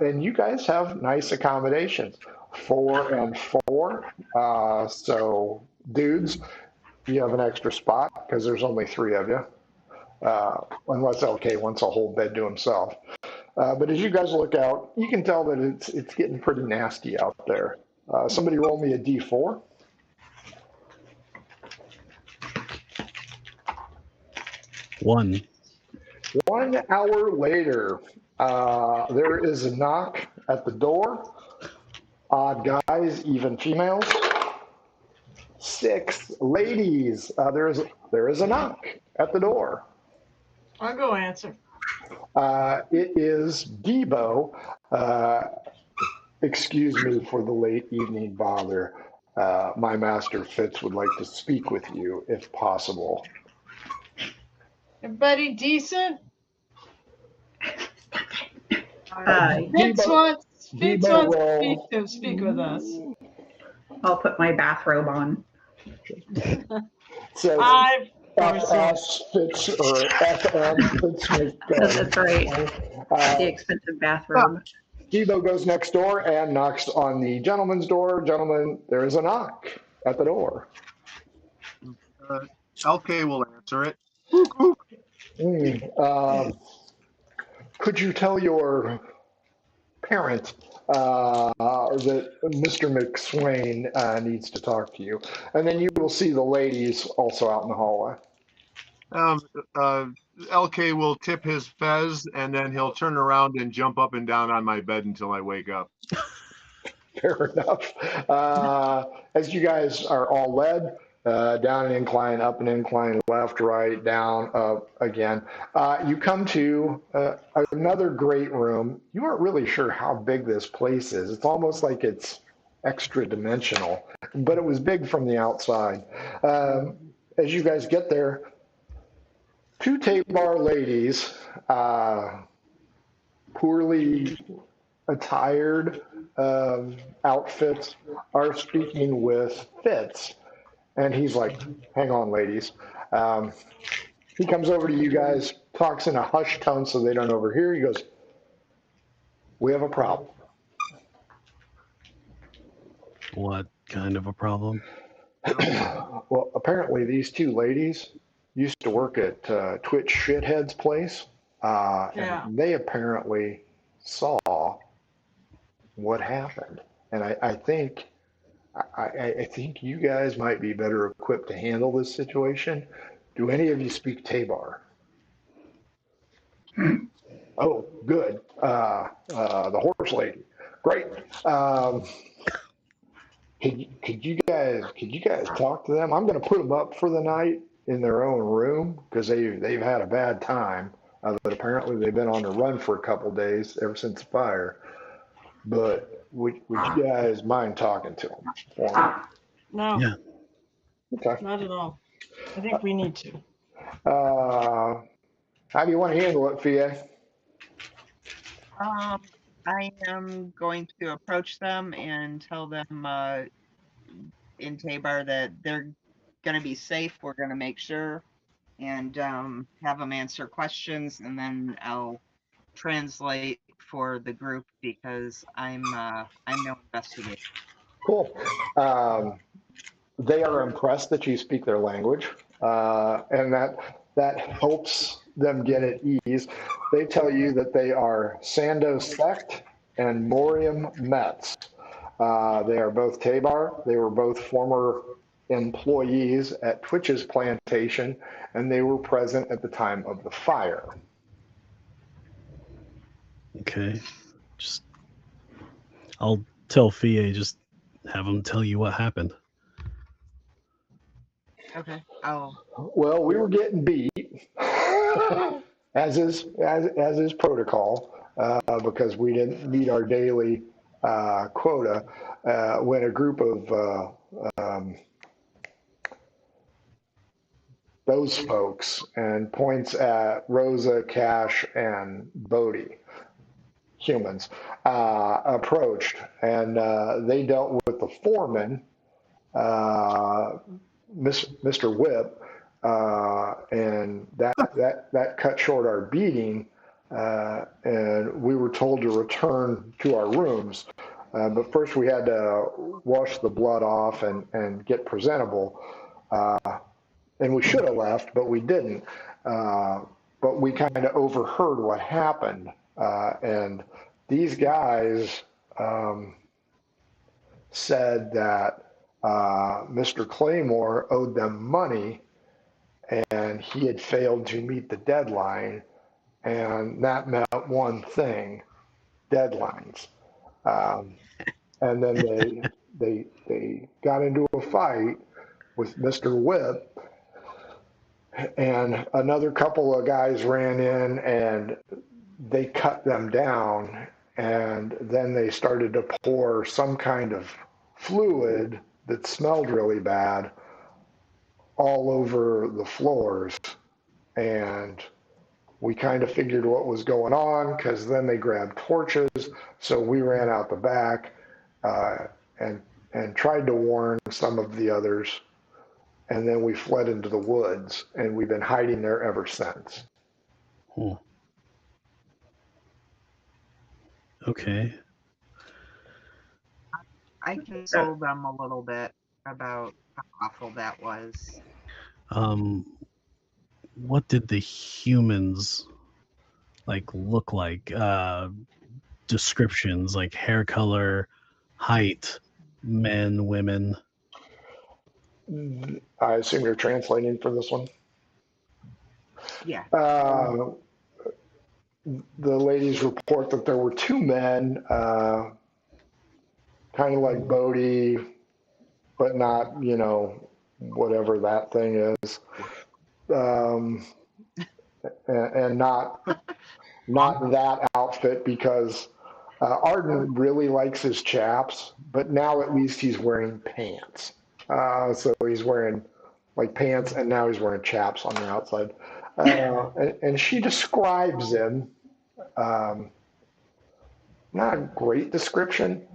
And you guys have nice accommodations, 4 and 4. So dudes, you have an extra spot because there's only 3 of you. Unless LK wants a whole bed to himself. But as you guys look out, you can tell that it's getting pretty nasty out there. Somebody roll me a D4. One. 1 hour later, there is a knock at the door. Odd guys, even females. 6 ladies. There is a knock at the door. I'll go answer. It is Debo. Excuse me for the late evening bother. My master Fitz would like to speak with you, if possible. Everybody decent? Debo, wants to speak with us. I'll put my bathrobe on. So FS Fitz or FM Fitz. That's right. The expensive bathrobe. Debo goes next door and knocks on the gentleman's door. Gentlemen, there is a knock at the door. LK will answer it. Could you tell your parent that Mr. McSwain needs to talk to you? And then you will see the ladies also out in the hallway. LK will tip his fez, and then he'll turn around and jump up and down on my bed until I wake up. Fair enough. As you guys are all led, down an incline, up an incline, left, right, down, up again. You come to another great room. You aren't really sure how big this place is. It's almost like it's extra dimensional, but it was big from the outside. As you guys get there, two Tabor ladies, poorly attired outfits, are speaking with Fitz. And he's like, hang on, ladies. He comes over to you guys, talks in a hushed tone so they don't overhear. He goes, we have a problem. What kind of a problem? Well, apparently these two ladies used to work at Twitch Shithead's place. Yeah. And they apparently saw what happened. And I think I think you guys might be better equipped to handle this situation. Do any of you speak Tabor? Oh, good. The horse lady. Great. Could you guys talk to them? I'm going to put them up for the night in their own room because they've had a bad time. But apparently they've been on the run for a couple days ever since the fire. But would you guys mind talking to them for me? No, Yeah. Okay. not at all. I think we need to. How do you want to handle it, Fia? I am going to approach them and tell them in Tabor that they're going to be safe. We're going to make sure and have them answer questions, and then I'll translate for the group because I'm no investigator. Cool. They are impressed that you speak their language, and that helps them get at ease. They tell you that they are Sandoz Sect and Morium Metz. They are both Tabor. They were both former employees at Twitch's plantation, and they were present at the time of the fire. Okay. I'll tell Fia, just have him tell you what happened. Okay. Well, we were getting beat, as is protocol, because we didn't meet our daily quota. When a group of those folks, and points at Rosa, Cash, and Bodie, humans, approached, and they dealt with the foreman, Mr. Whip, and that cut short our beating, and we were told to return to our rooms. But first we had to wash the blood off and get presentable. And we should have left, but we didn't. But we kind of overheard what happened. And these guys said that Mr. Claymore owed them money and he had failed to meet the deadline. And that meant one thing: deadlines. And then they got into a fight with Mr. Whip, and another couple of guys ran in and they cut them down, and then they started to pour some kind of fluid that smelled really bad all over the floors. And we kind of figured what was going on, because then they grabbed torches. So we ran out the back and tried to warn some of the others. And then we fled into the woods, and we've been hiding there ever since. Okay. I console them a little bit about how awful that was. What did the humans look like? Descriptions like hair color, height, men, women. I assume you're translating for this one? Yeah. The ladies report that there were two men, kind of like Bodie, but not, whatever that thing is. And not that outfit, because Arden really likes his chaps, but now at least he's wearing pants. So he's wearing pants, and now he's wearing chaps on the outside. And she describes him, not a great description.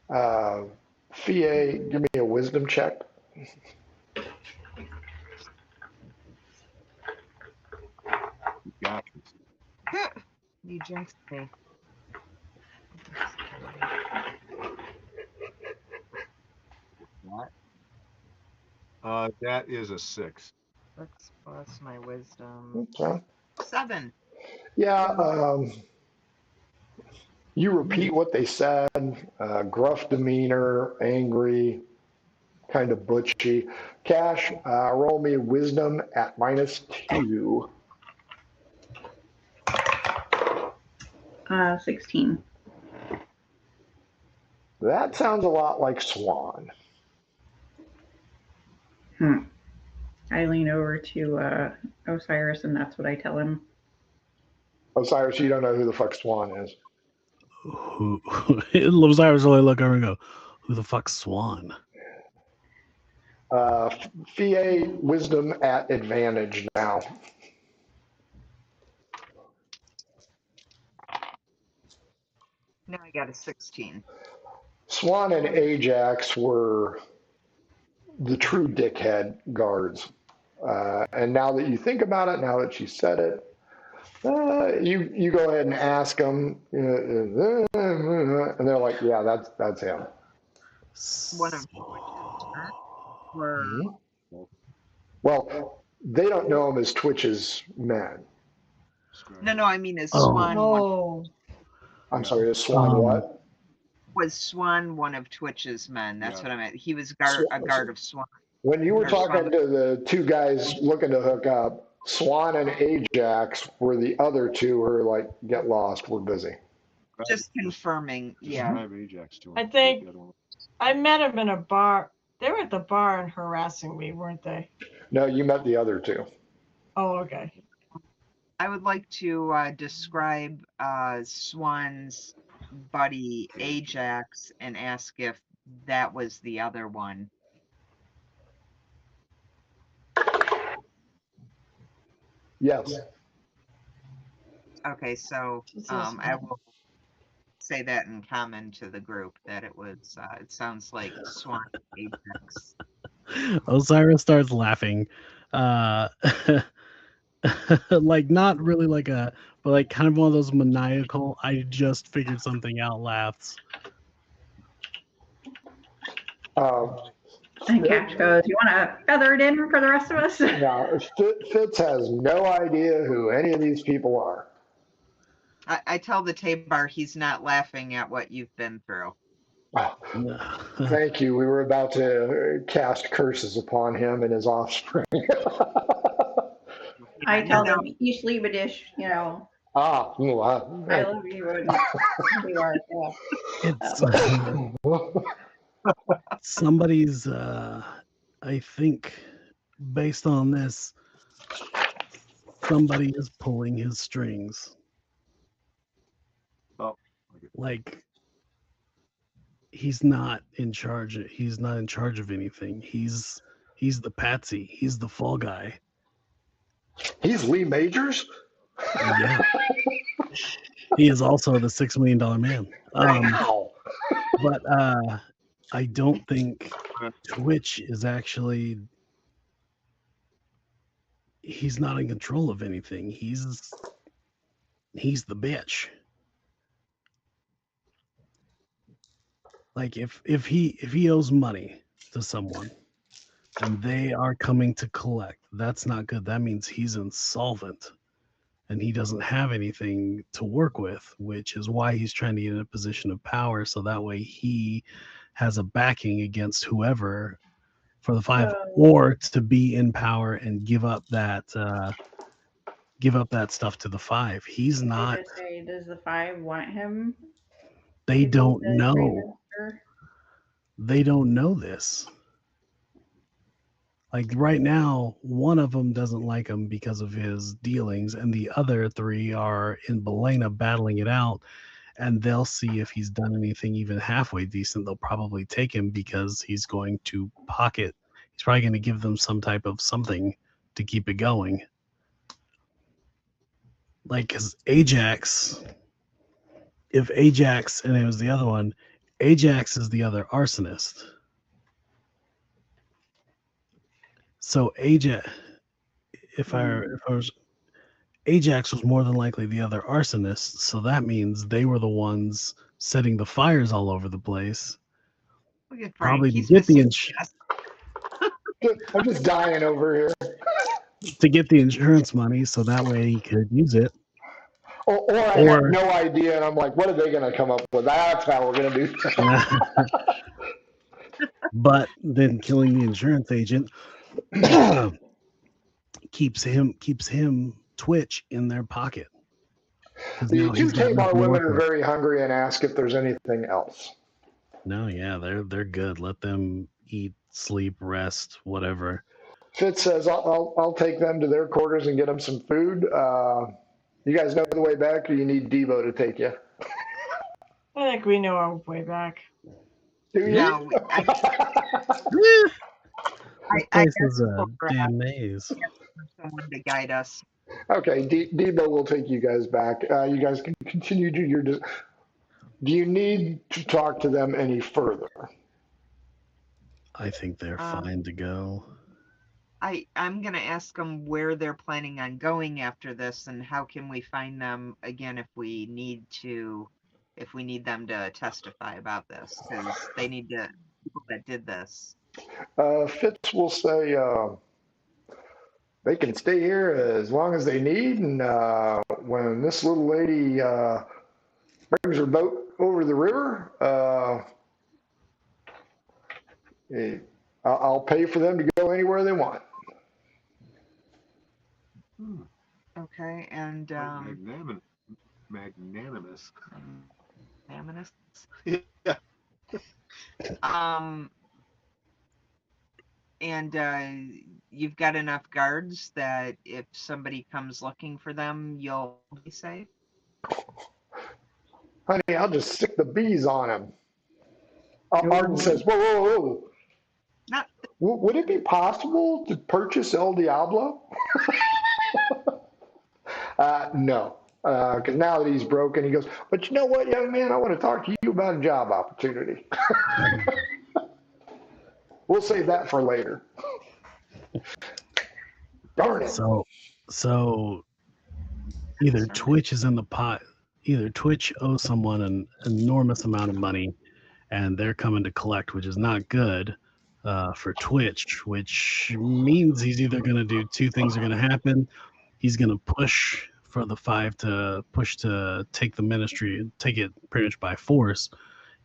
Fia, give me a wisdom check. Got it. You jinxed me. What? That is a 6. 6 plus my wisdom. Okay. 7. Yeah, you repeat what they said, gruff demeanor, angry, kind of butchy. Cash, roll me wisdom at -2. 16. That sounds a lot like Swan. I lean over to Osiris, and that's what I tell him. Osiris, you don't know who the fuck Swan is. Osiris really look over and go, "Who the fuck's Swan?" Fia, wisdom at advantage now. Now I got a 16. Swan and Ajax were the true dickhead guards. And now that you think about it, now that she said it, you go ahead and ask them, and they're like, "Yeah, that's him." One of Twitch's, or Well, they don't know him as Twitch's men. no, I mean is Oh. Swan Oh, I'm sorry, is Swan what? was Swan one of Twitch's men? That's Yeah. what I meant. He was a guard of Swan. When you were talking to the two guys looking to hook up, Swan and Ajax were the other two who were like, "Get lost, we're busy." Just confirming, yeah. I have Ajax too. I think I met him in a bar. They were at the bar and harassing me, weren't they? No, you met the other two. Oh, okay. I would like to describe Swan's buddy Ajax and ask if that was the other one. Yes. Okay, so I will say that in common to the group that it was. It sounds like Swan Ajax. Osiris starts laughing, like not really like but like kind of one of those maniacal, "I just figured something out" laughs. And Cash goes, "You want to feather it in for the rest of us?" Now, Fitz has no idea who any of these people are. I tell the Tabar he's not laughing at what you've been through. Thank you. We were about to cast curses upon him and his offspring. I tell them, "You sleep a dish, you know. I love you, and you are." It's somebody's. I think, based on this, somebody is pulling his strings. Oh, like he's not in charge. He's not in charge of anything. He's the patsy. He's the fall guy. He's Lee Majors? Yeah. He is also the $6 million man. Wow. But I don't think Twitch is actually. He's not in control of anything. He's the bitch. Like if he owes money to someone and they are coming to collect, that's not good. That means he's insolvent and he doesn't have anything to work with, which is why he's trying to get in a position of power, so that way he has a backing against whoever for the 5, or to be in power and give up that stuff to the 5. He's not. Does the 5 want him? They don't know. They don't know this. Like right now, one of them doesn't like him because of his dealings, and the other 3 are in Balaena battling it out, and they'll see if he's done anything even halfway decent. They'll probably take him because he's going to pocket. He's probably going to give them some type of something to keep it going. like, because Ajax, if Ajax, and it was the other one, Ajax is the other arsonist. So Ajax, if I was, Ajax was more than likely the other arsonist. So that means they were the ones setting the fires all over the place. Look at Frank. Probably to He's get the missing I'm just dying over here. to get the insurance money, so that way he could use it. Or I had no idea, and I'm like, what are they going to come up with? That's how we're going to do it. But then killing the insurance agent keeps him Twitch in their pocket. The two Tamar women are very hungry and ask if there's anything else. No, yeah, they're good. Let them eat, sleep, rest, whatever. Fitz says, I'll take them to their quarters and get them some food. You guys know the way back, or you need Devo to take you? I think we know our way back. Do you? No, This is a damn maze. Someone to guide us. Okay, Debo will take you guys back. You guys can continue to your. Do you need to talk to them any further? I think they're fine to go. I'm gonna ask them where they're planning on going after this, and how can we find them again if we need them to testify about this, because they need to people that did this. Fitz will say they can stay here as long as they need, and when this little lady brings her boat over the river, I'll pay for them to go anywhere they want. Okay, and magnanimous. Magnanimous. Yeah. And you've got enough guards that if somebody comes looking for them, you'll be safe? Honey, I'll just stick the bees on him. Arden says, whoa. Not. Would it be possible to purchase El Diablo? No, because now that he's broken, he goes, but you know what, young man, I want to talk to you about a job opportunity. We'll save that for later. Darn it. So either Twitch is in the pot, either Twitch owes someone an enormous amount of money and they're coming to collect, which is not good for Twitch, which means he's either going to do two things are going to happen. He's going to push for the five to take the ministry, take it pretty much by force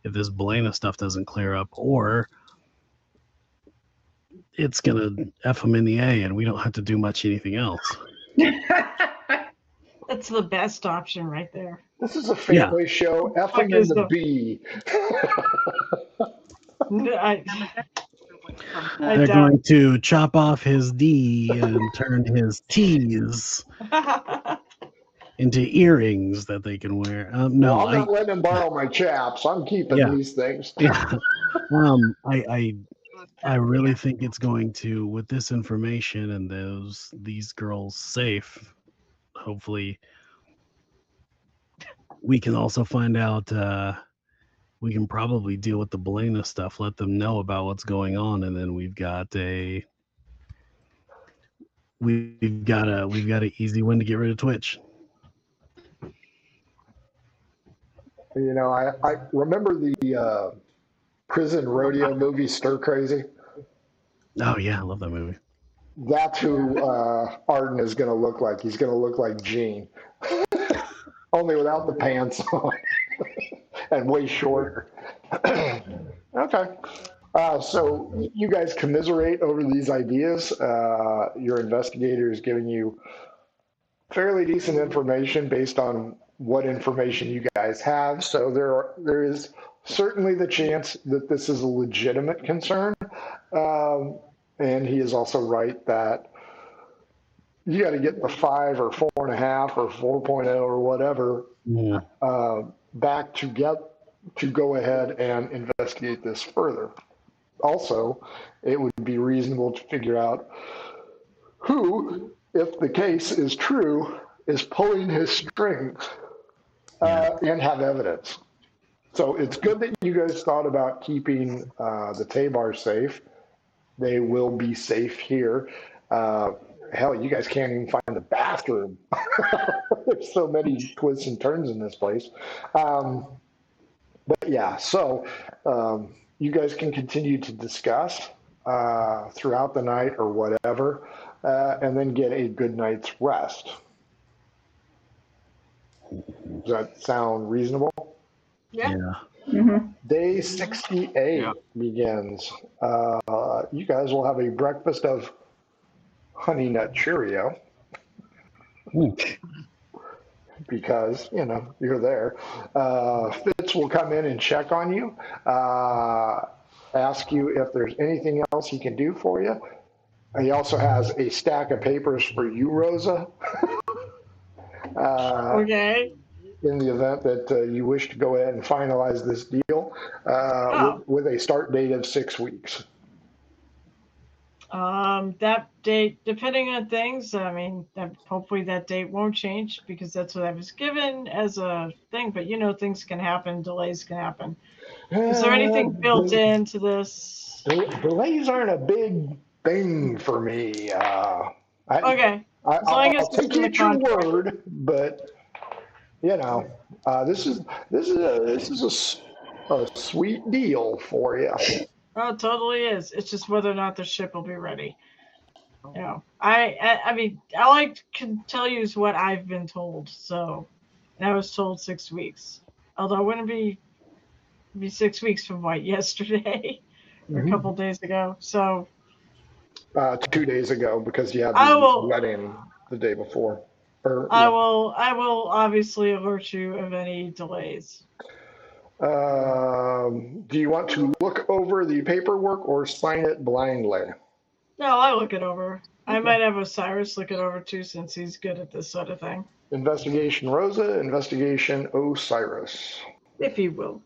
if this Balaena stuff doesn't clear up, or it's going to F him in the A and we don't have to do much anything else. That's the best option right there. This is a family show. F him in the B. They're going to chop off his D and turn his T's into earrings that they can wear. No, I'm not letting him borrow my chaps. I'm keeping these things. Yeah. I really think it's going to, with this information and these girls safe, hopefully we can also find out, we can probably deal with the Balaena stuff, let them know about what's going on, and then we've got an easy win to get rid of Twitch. You know, I remember the prison rodeo movie Stir Crazy. Oh yeah, I love that movie. That's who Arden is going to look like. He's going to look like Gene, only without the pants on and way shorter. Okay. So you guys commiserate over these ideas. Your investigator is giving you fairly decent information based on what information you guys have. So there is certainly the chance that this is a legitimate concern. And he is also right that you got to get the 5 or 4.5 or 4.0 or whatever back to go ahead and investigate this further. Also, it would be reasonable to figure out who, if the case is true, is pulling his strings and have evidence. So it's good that you guys thought about keeping the Tabar safe. They will be safe here. Hell, you guys can't even find the bathroom. There's so many twists and turns in this place. But yeah, so you guys can continue to discuss throughout the night or whatever, and then get a good night's rest. Does that sound reasonable? Yeah. Day 68 begins. You guys will have a breakfast of Honey Nut Cheerio. Because, you know, you're there. Fitz will come in and check on you, ask you if there's anything else he can do for you. He also has a stack of papers for you, Rosa. Okay. In the event that you wish to go ahead and finalize this deal with a start date of 6 weeks. That date, depending on things, I mean, hopefully that date won't change because that's what I was given as a thing. But you know, things can happen, delays can happen. Is there anything built into this? Delays aren't a big thing for me. Okay. I'll take you at your word, but you know, this is a sweet deal for you. Oh, it totally is. It's just whether or not the ship will be ready. You know, I mean, all I can tell you is what I've been told. So, and I was told 6 weeks. Although it wouldn't be 6 weeks from what yesterday or a couple days ago. So 2 days ago because you had the wedding the day before. I will obviously alert you of any delays. Do you want to look over the paperwork or sign it blindly? No, I'll look it over. I might have Osiris look it over too, since he's good at this sort of thing. Investigation Rosa, investigation Osiris. If he will.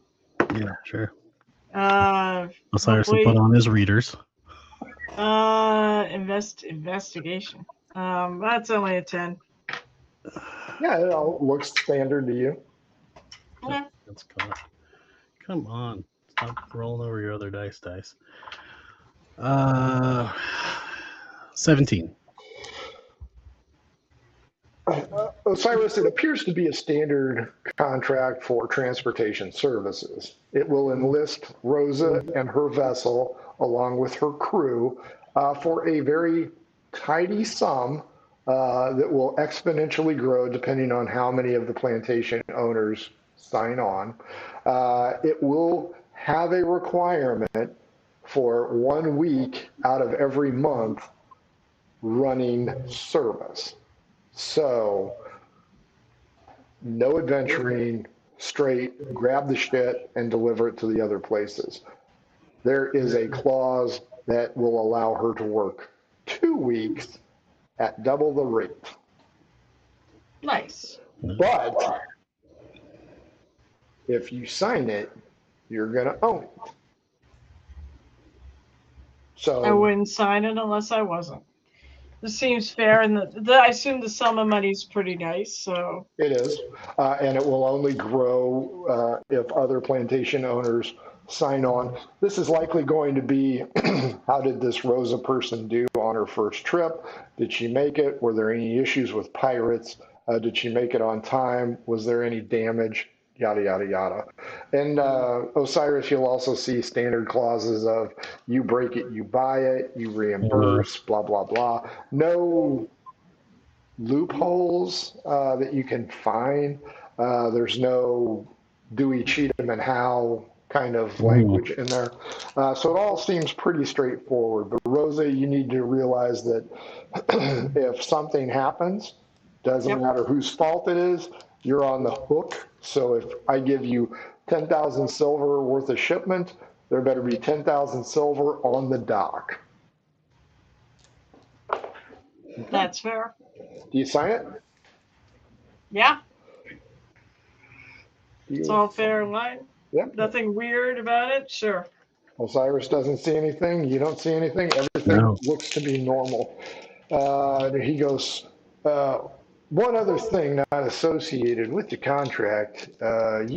Yeah, sure. Osiris will put on his readers. Investigation. That's only a 10. Yeah, it all looks standard to you. Okay. That's cool. Come on. Stop rolling over your other dice. 17. Osiris, it appears to be a standard contract for transportation services. It will enlist Rosa and her vessel, along with her crew, for a very tidy sum that will exponentially grow depending on how many of the plantation owners sign on. It will have a requirement for 1 week out of every month running service. So, no adventuring, straight, grab the shit and deliver it to the other places. There is a clause that will allow her to work 2 weeks at double the rate. Nice. But if you sign it, you're going to own it. So I wouldn't sign it unless I wasn't. This seems fair, and I assume the sum of money is pretty nice. So it is, and it will only grow if other plantation owners sign on. This is likely going to be, how did this Rosa person do on her first trip? Did she make it? Were there any issues with pirates? Did she make it on time? Was there any damage? Yada, yada, yada. And Osiris, you'll also see standard clauses of you break it, you buy it, you reimburse, blah, blah, blah. No loopholes that you can find. There's no do we cheat them and how kind of language in there. So it all seems pretty straightforward. But Rosa, you need to realize that if something happens, doesn't matter whose fault it is, you're on the hook. So if I give you 10,000 silver worth of shipment, there better be 10,000 silver on the dock. That's fair. Do you sign it? Yeah. It's all fair in line. Yep. Nothing weird about it. Sure. Osiris doesn't see anything. You don't see anything. Everything looks to be normal. He goes, One other thing not associated with the contract,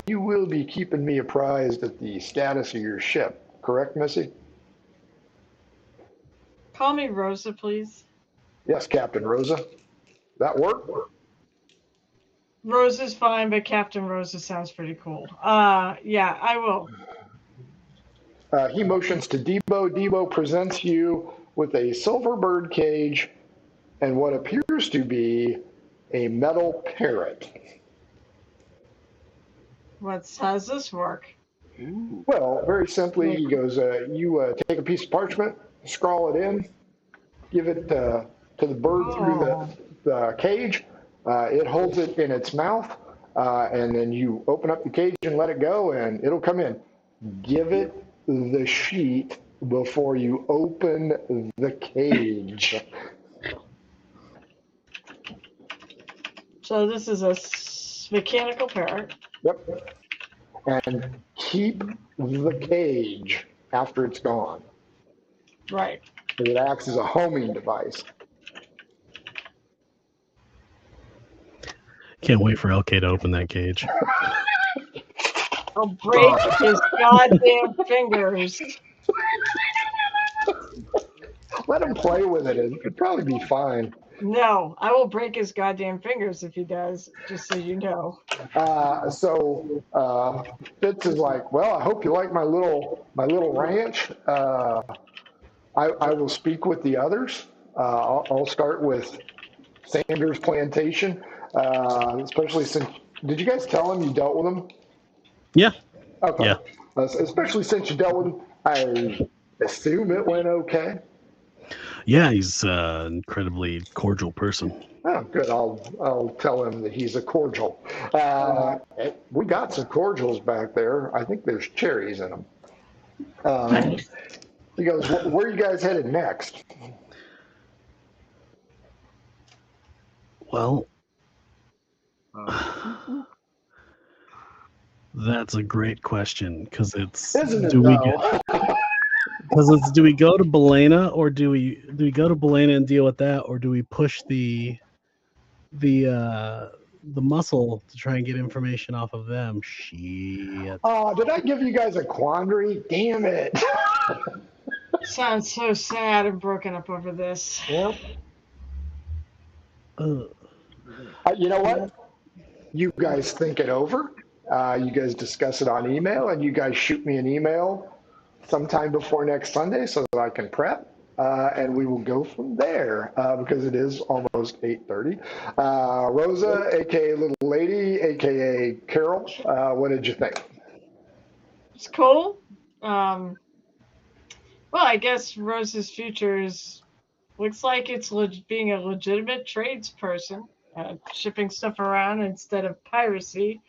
you will be keeping me apprised of the status of your ship, correct, Missy? Call me Rosa, please. Yes, Captain Rosa. That work? Rosa's fine, but Captain Rosa sounds pretty cool. Yeah, I will. He motions to Debo. Debo presents you with a silver bird cage and what appears to be a metal parrot. How does this work? Well, very simply, he goes, you take a piece of parchment, scrawl it in, give it to the bird through the cage. It holds it in its mouth, and then you open up the cage and let it go, and it'll come in. Give it the sheet before you open the cage. So this is a mechanical parrot. Yep. And keep the cage after it's gone. Right. It acts as a homing device. Can't wait for LK to open that cage. I'll break his goddamn fingers. Let him play with it. It'd probably be fine. No, I will break his goddamn fingers if he does, just so you know. So Fitz is like, well, I hope you like my little ranch. I will speak with the others. I'll start with Sanders Plantation, especially since, did you guys tell him you dealt with him? Yeah. Okay. Yeah. Especially since you dealt with him, I assume it went okay. Yeah, he's an incredibly cordial person. Oh, good. I'll tell him that he's a cordial. We got some cordials back there. I think there's cherries in them. Nice. He goes, where are you guys headed next? Well, that's a great question because it's Isn't it, do we though? do we go to Balaena or do we go to Balaena and deal with that, or do we push the muscle to try and get information off of them? Shit. Oh, did I give you guys a quandary? Damn it. Sounds so sad and broken up over this. Yep. You know what? You guys think it over. You guys discuss it on email, and you guys shoot me an email sometime before next Sunday so that I can prep, and we will go from there because it is almost 8:30. Rosa, aka Little Lady, aka Carol, what did you think? It's cool. Well, I guess Rose's future looks like it's being a legitimate tradesperson, shipping stuff around instead of piracy.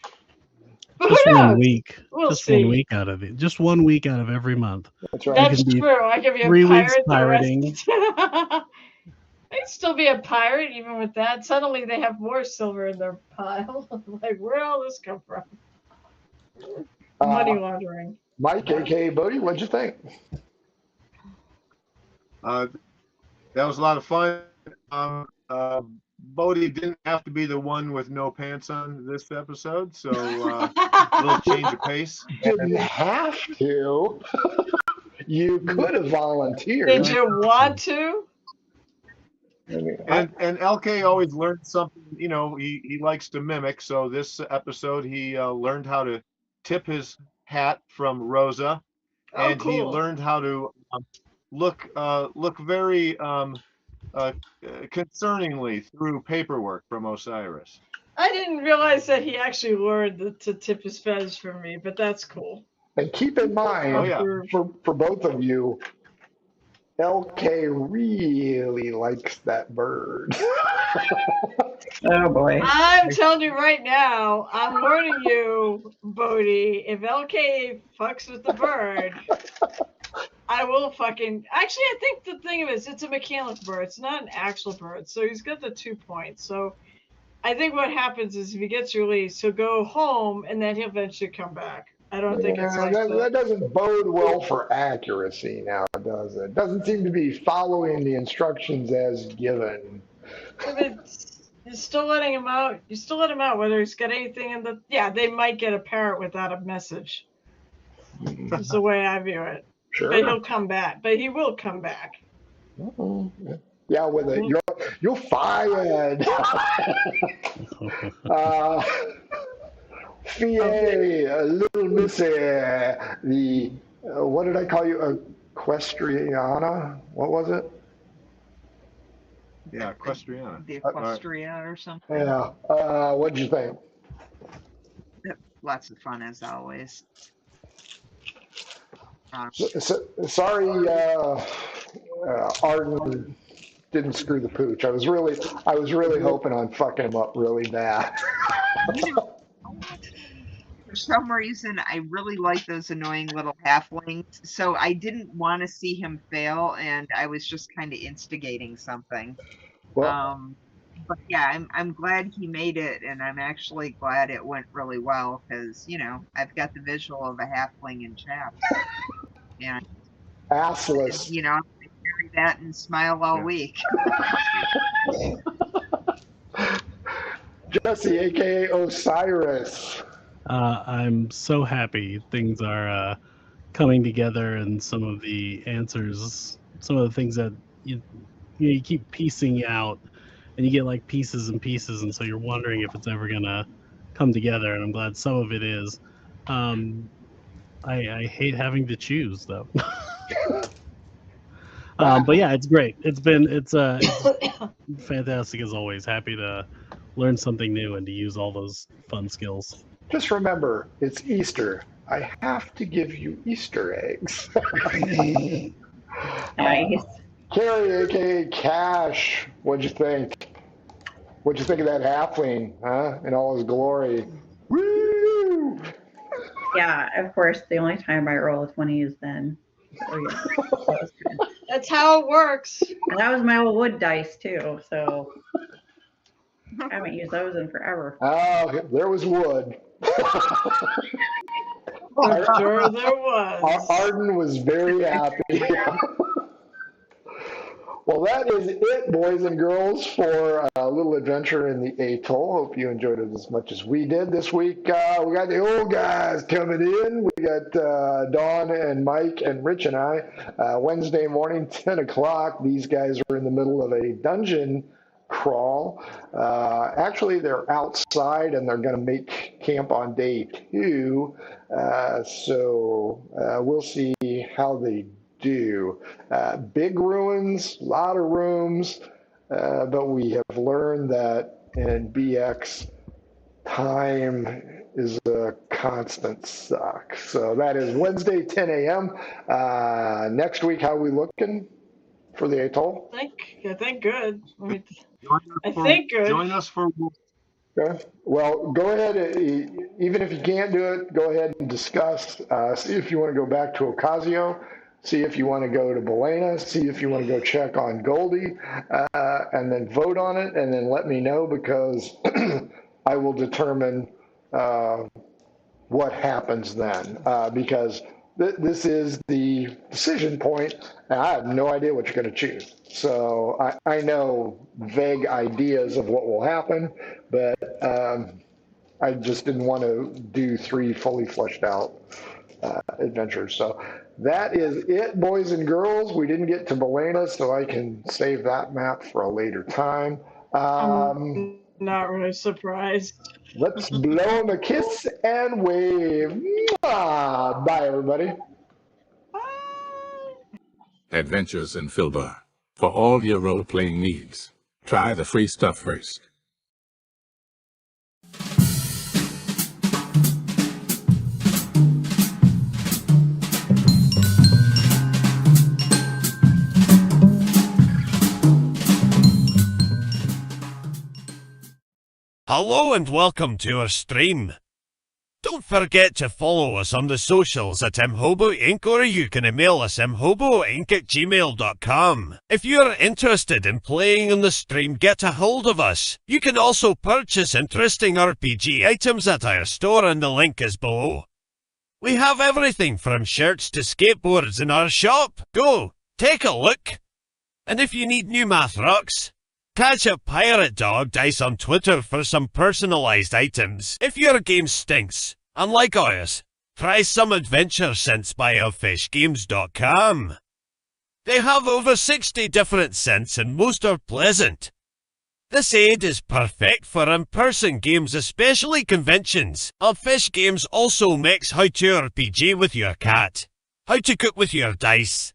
But Just who knows? 1 week. We'll just see. 1 week out of it. Just 1 week out of every month. That's right. That's It can be true. I could be a 3 weeks pirate. pirating. I'd still be a pirate even with that. Suddenly they have more silver in their pile. Like, where'd all this come from? Money laundering. Mike, aka Bodie, what'd you think? That was a lot of fun. Bodie didn't have to be the one with no pants on this episode, so a little change of pace. Didn't have to. You could have volunteered. Did you want to? And LK always learned something, you know, he likes to mimic. So this episode, he learned how to tip his hat from Rosa, and cool. he learned how to look very concerningly through paperwork from Osiris. I didn't realize that he actually learned to tip his fez from me, but that's cool. And keep in mind, Oh, yeah. for both of you, LK really likes that bird. Oh boy. I'm telling you right now, I'm warning you, Bodie, if LK fucks with the bird, I will fucking... Actually, I think the thing of it is, it's a mechanical bird. It's not an actual bird. So he's got the 2 points. So I think what happens is if he gets released, he'll go home and then he'll eventually come back. I don't think it's like that doesn't bode well for accuracy now, does it? Doesn't seem to be following the instructions as given. You're still letting him out. You still let him out, whether he's got anything in the. Yeah, they might get a parrot without a message. That's the way I view it. Sure. But he'll come back. But he will come back. Yeah, with it. You're fired. Fie, little missy, the, what did I call you? Equestriana? What was it? Yeah, Equestriana. The Equestria or something. Yeah. What'd you think? Lots of fun as always. Sorry, Arden didn't screw the pooch. I was really hoping on fucking him up really bad. For some reason, I really like those annoying little halflings, so I didn't want to see him fail, and I was just kind of instigating something. Well, But yeah, I'm glad he made it, and I'm actually glad it went really well, because, you know, I've got the visual of a halfling in chaps. And, assless. you know, I carry that and smile all week. Jesse, aka Osiris. I'm so happy things are coming together, and some of the answers, some of the things that you keep piecing out, and you get like pieces and pieces, and so you're wondering if it's ever gonna come together. And I'm glad some of it is. I hate having to choose though. But yeah, it's great. It's fantastic as always. Happy to learn something new and to use all those fun skills. Just remember, it's Easter. I have to give you Easter eggs. Nice. Carrie, aka Cash, what'd you think? What'd you think of that halfling, huh? In all his glory. Woo! Yeah, of course, the only time I roll a 20 is then. So, yeah, that was good. That's how it works. And that was my old wood dice, too, so I haven't used those in forever. Oh, there was wood. I'm sure there was. Arden was very happy. Well, that is it, boys and girls, for a little adventure in the atoll. Hope you enjoyed it as much as we did this week. We got the old guys coming in. We got Dawn and Mike and Rich and I. Wednesday morning, 10 o'clock. These guys are in the middle of a dungeon crawl. Actually, they're outside, and they're going to make camp on day 2. So we'll see how they do. Big ruins, a lot of rooms, but we have learned that in BX, time is a constant suck. So that is Wednesday, 10 a.m. Next week, how are we looking for the atoll? I think good. I think good. Join us for. Okay. Well, go ahead. Even if you can't do it, go ahead and discuss. See if you want to go back to Ocasio. See if you want to go to Balaena. See if you want to go check on Goldie, and then vote on it, and then let me know, because I will determine what happens then. Because this is the decision point, and I have no idea what you're going to choose. So I know vague ideas of what will happen, but I just didn't want to do 3 fully fleshed out adventures. So that is it, boys and girls. We didn't get to Balaena, so I can save that map for a later time. I'm not really surprised. Let's blow them a kiss and wave. Mwah! Bye, everybody. Adventures in Filbar. For all your role-playing needs, try the free stuff first. Hello and welcome to our stream. Don't forget to follow us on the socials at mhobo Inc, or you can email us mhoboinc@gmail.com. If you're interested in playing on the stream, get a hold of us. You can also purchase interesting RPG items at our store, and the link is below. We have everything from shirts to skateboards in our shop. Go, take a look. And if you need new math rocks, Catch a Pirate Dog Dice on Twitter for some personalized items if your game stinks. Unlike ours, try some adventure scents by elfishgames.com. They have over 60 different scents and most are pleasant. This aid is perfect for in-person games, especially conventions. Elfish Games also makes how to RPG with your cat, how to cook with your dice,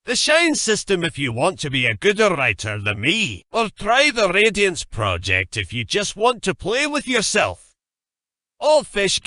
the Shine system if you want to be a gooder writer than me, or try the Radiance Project if you just want to play with yourself. All Fish